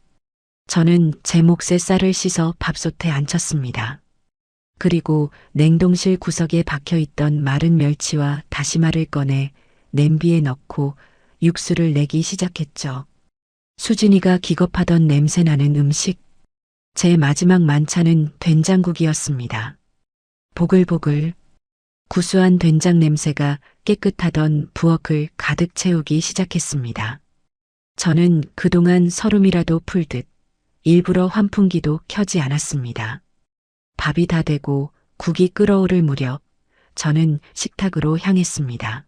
저는 제 몫의 쌀을 씻어 밥솥에 앉혔습니다. 그리고 냉동실 구석에 박혀있던 마른 멸치와 다시마를 꺼내 냄비에 넣고 육수를 내기 시작했죠. 수진이가 기겁하던 냄새나는 음식. 제 마지막 만찬은 된장국이었습니다. 보글보글 구수한 된장 냄새가 깨끗하던 부엌을 가득 채우기 시작했습니다. 저는 그동안 서름이라도 풀듯 일부러 환풍기도 켜지 않았습니다. 밥이 다 되고 국이 끓어오를 무렵 저는 식탁으로 향했습니다.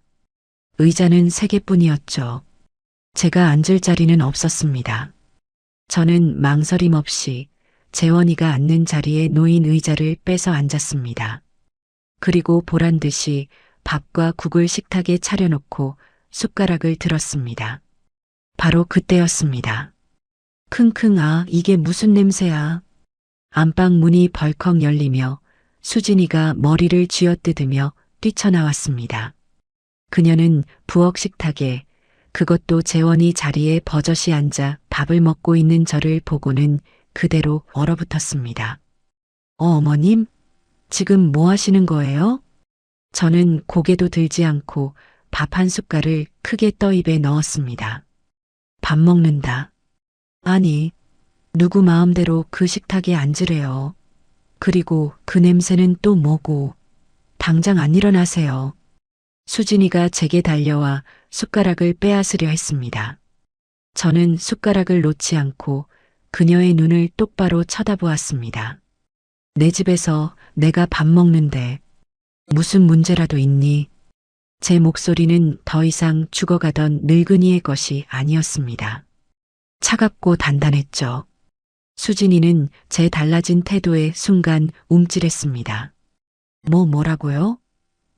의자는 3개뿐이었죠. 제가 앉을 자리는 없었습니다. 저는 망설임 없이 재원이가 앉는 자리에 놓인 의자를 빼서 앉았습니다. 그리고 보란 듯이 밥과 국을 식탁에 차려놓고 숟가락을 들었습니다. 바로 그때였습니다. 킁킁, 아, 이게 무슨 냄새야. 안방 문이 벌컥 열리며 수진이가 머리를 쥐어뜯으며 뛰쳐나왔습니다. 그녀는 부엌 식탁에, 그것도 재원이 자리에 버젓이 앉아 밥을 먹고 있는 저를 보고는 그대로 얼어붙었습니다. 어머님? 지금 뭐 하시는 거예요? 저는 고개도 들지 않고 밥 한 숟갈을 크게 떠 입에 넣었습니다. 밥 먹는다. 아니, 누구 마음대로 그 식탁에 앉으래요. 그리고 그 냄새는 또 뭐고. 당장 안 일어나세요. 수진이가 제게 달려와 숟가락을 빼앗으려 했습니다. 저는 숟가락을 놓지 않고 그녀의 눈을 똑바로 쳐다보았습니다. 내 집에서 내가 밥 먹는데 무슨 문제라도 있니? 제 목소리는 더 이상 죽어가던 늙은이의 것이 아니었습니다. 차갑고 단단했죠. 수진이는 제 달라진 태도에 순간 움찔했습니다. 뭐라고요?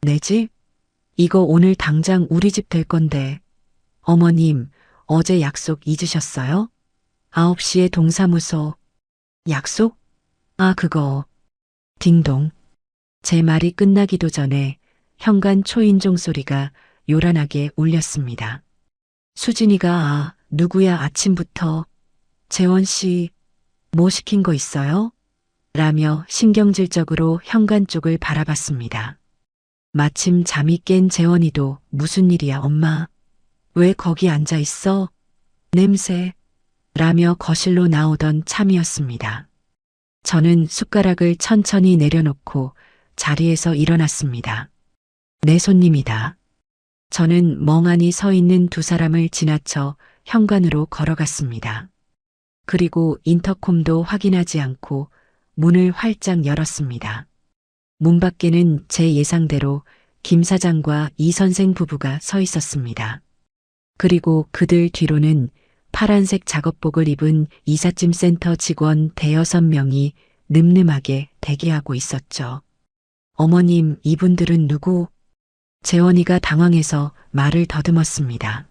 내 집? 이거 오늘 당장 우리 집 될 건데. 어머님, 어제 약속 잊으셨어요? 9시에 동사무소. 약속? 아, 그거. 딩동. 제 말이 끝나기도 전에 현관 초인종 소리가 요란하게 울렸습니다. 수진이가 아, 누구야 아침부터. 재원 씨, 뭐 시킨 거 있어요? 라며 신경질적으로 현관 쪽을 바라봤습니다. 마침 잠이 깬 재원이도 무슨 일이야 엄마? 왜 거기 앉아 있어? 냄새. 라며 거실로 나오던 참이었습니다. 저는 숟가락을 천천히 내려놓고 자리에서 일어났습니다. 내 손님이다. 저는 멍하니 서 있는 두 사람을 지나쳐 현관으로 걸어갔습니다. 그리고 인터콤도 확인하지 않고 문을 활짝 열었습니다. 문 밖에는 제 예상대로 김 사장과 이 선생 부부가 서 있었습니다. 그리고 그들 뒤로는 파란색 작업복을 입은 이삿짐 센터 직원 대여섯 명이 늠름하게 대기하고 있었죠. 어머님, 이분들은 누구? 재원이가 당황해서 말을 더듬었습니다.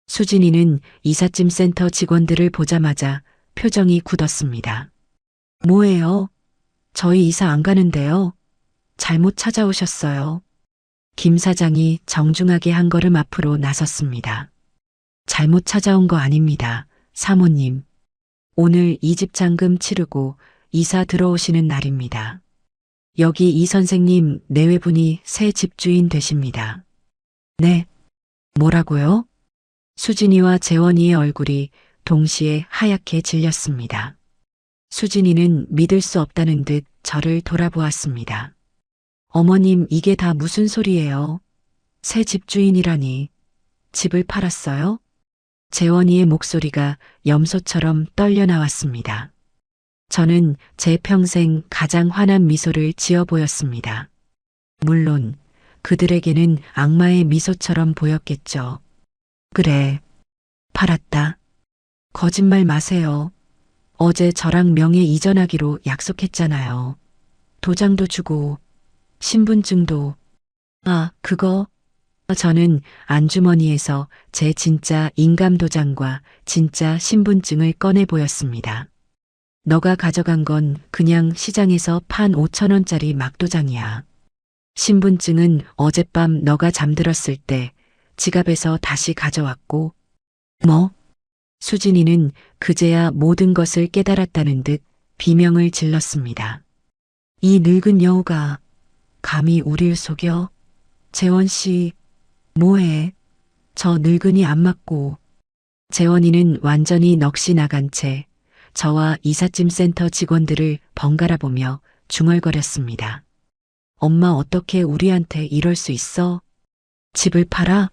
수진이는 이삿짐 센터 직원들을 보자마자 표정이 굳었습니다. 뭐예요? 저희 이사 안 가는데요. 잘못 찾아오셨어요. 김 사장이 정중하게 한 걸음 앞으로 나섰습니다. 잘못 찾아온 거 아닙니다. 사모님. 오늘 이 집 잔금 치르고 이사 들어오시는 날입니다. 여기 이 선생님 내외분이 새 집주인 되십니다. 네. 뭐라고요? 수진이와 재원이의 얼굴이 동시에 하얗게 질렸습니다. 수진이는 믿을 수 없다는 듯 저를 돌아보았습니다. 어머님, 이게 다 무슨 소리예요? 새 집주인이라니. 집을 팔았어요? 재원이의 목소리가 염소처럼 떨려 나왔습니다. 저는 제 평생 가장 환한 미소를 지어 보였습니다. 물론 그들에게는 악마의 미소처럼 보였겠죠. 그래, 팔았다. 거짓말 마세요. 어제 저랑 명예 이전하기로 약속했잖아요. 도장도 주고 신분증도. 아, 그거. 저는 안주머니에서 제 진짜 인감도장과 진짜 신분증을 꺼내 보였습니다. 너가 가져간 건 그냥 시장에서 판 5,000원짜리 막도장이야. 신분증은 어젯밤 너가 잠들었을 때 지갑에서 다시 가져왔고. 뭐? 수진이는 그제야 모든 것을 깨달았다는 듯 비명을 질렀습니다. 이 늙은 여우가 감히 우릴 속여? 재원 씨, 뭐해? 저 늙은이 안 맞고. 재원이는 완전히 넋이 나간 채 저와 이삿짐 센터 직원들을 번갈아 보며 중얼거렸습니다. 엄마, 어떻게 우리한테 이럴 수 있어? 집을 팔아?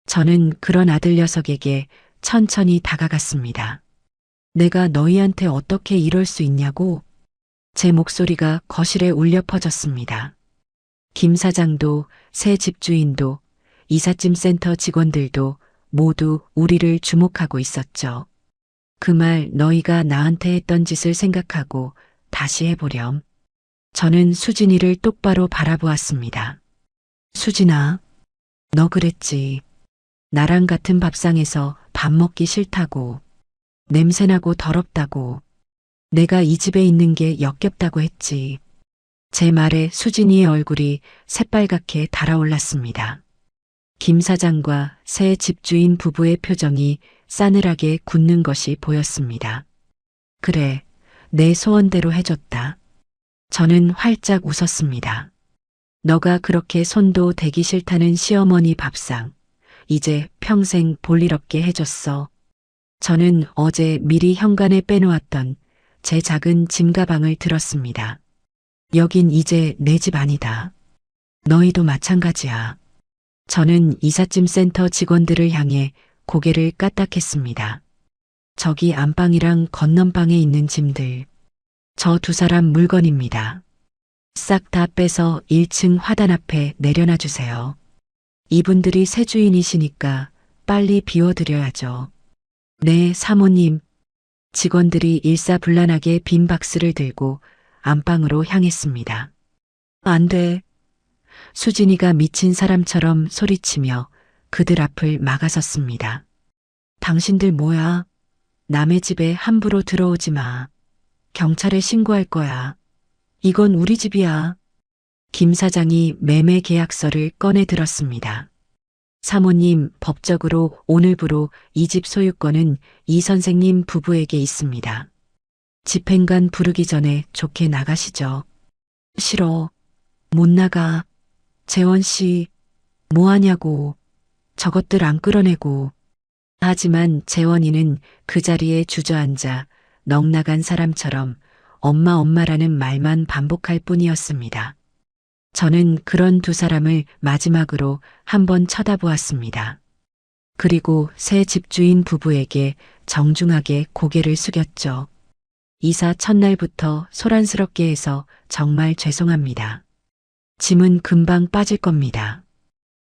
저는 그런 아들 녀석에게 천천히 다가갔습니다. 내가 너희한테 어떻게 이럴 수 있냐고? 제 목소리가 거실에 울려 퍼졌습니다. 김 사장도 새 집주인도 이삿짐 센터 직원들도 모두 우리를 주목하고 있었죠. 그 말 너희가 나한테 했던 짓을 생각하고 다시 해보렴. 저는 수진이를 똑바로 바라보았습니다. 수진아, 너 그랬지. 나랑 같은 밥상에서 밥 먹기 싫다고. 냄새나고 더럽다고. 내가 이 집에 있는 게 역겹다고 했지. 제 말에 수진이의 얼굴이 새빨갛게 달아올랐습니다. 김 사장과 새 집주인 부부의 표정이 싸늘하게 굳는 것이 보였습니다. 그래, 내 소원대로 해줬다. 저는 활짝 웃었습니다. 너가 그렇게 손도 대기 싫다는 시어머니 밥상, 이제 평생 볼 일 없게 해줬어. 저는 어제 미리 현관에 빼놓았던 제 작은 짐 가방을 들었습니다. 여긴 이제 내 집 아니다. 너희도 마찬가지야. 저는 이삿짐 센터 직원들을 향해 고개를 까딱했습니다. 저기 안방이랑 건넌방에 있는 짐들. 저 두 사람 물건입니다. 싹 다 빼서 1층 화단 앞에 내려놔 주세요. 이분들이 새 주인이시니까 빨리 비워드려야죠. 네, 사모님. 직원들이 일사불란하게 빈 박스를 들고 안방으로 향했습니다. 안 돼. 수진이가 미친 사람처럼 소리치며 그들 앞을 막아섰습니다. 당신들 뭐야? 남의 집에 함부로 들어오지 마. 경찰에 신고할 거야. 이건 우리 집이야. 김 사장이 매매 계약서를 꺼내 들었습니다. 사모님, 법적으로 오늘부로 이 집 소유권은 이 선생님 부부에게 있습니다. 집행관 부르기 전에 좋게 나가시죠. 싫어. 못 나가. 재원 씨, 뭐 하냐고. 저것들 안 끌어내고. 하지만 재원이는 그 자리에 주저앉아 넋나간 사람처럼 엄마 엄마라는 말만 반복할 뿐이었습니다. 저는 그런 두 사람을 마지막으로 한번 쳐다보았습니다. 그리고 새 집주인 부부에게 정중하게 고개를 숙였죠. 이사 첫날부터 소란스럽게 해서 정말 죄송합니다. 짐은 금방 빠질 겁니다.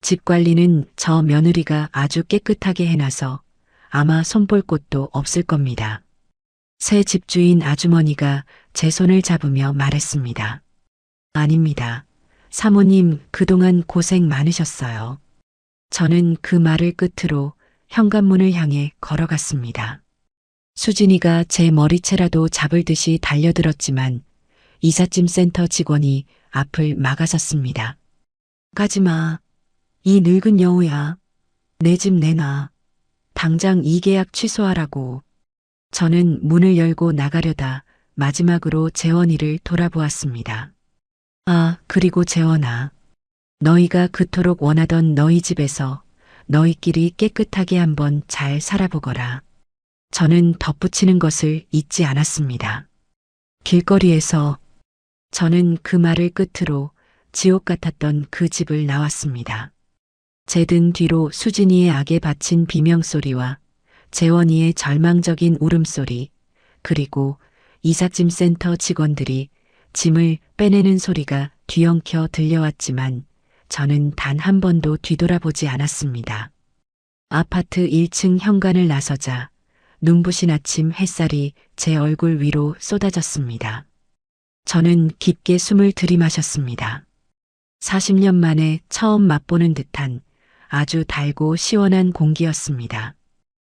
집 관리는 저 며느리가 아주 깨끗하게 해놔서 아마 손볼 곳도 없을 겁니다. 새 집주인 아주머니가 제 손을 잡으며 말했습니다. 아닙니다. 사모님 그동안 고생 많으셨어요. 저는 그 말을 끝으로 현관문을 향해 걸어갔습니다. 수진이가 제 머리채라도 잡을 듯이 달려들었지만 이삿짐 센터 직원이 앞을 막아섰습니다. 가지마. 이 늙은 여우야. 내 집 내놔. 당장 이 계약 취소하라고. 저는 문을 열고 나가려다 마지막으로 재원이를 돌아보았습니다. 아, 그리고 재원아. 너희가 그토록 원하던 너희 집에서 너희끼리 깨끗하게 한번 잘 살아보거라. 저는 덧붙이는 것을 잊지 않았습니다. 길거리에서 저는 그 말을 끝으로 지옥 같았던 그 집을 나왔습니다. 제 등 뒤로 수진이의 악에 바친 비명소리와 재원이의 절망적인 울음소리, 그리고 이삿짐 센터 직원들이 짐을 빼내는 소리가 뒤엉켜 들려왔지만 저는 단 한 번도 뒤돌아보지 않았습니다. 아파트 1층 현관을 나서자 눈부신 아침 햇살이 제 얼굴 위로 쏟아졌습니다. 저는 깊게 숨을 들이마셨습니다. 40년 만에 처음 맛보는 듯한 아주 달고 시원한 공기였습니다.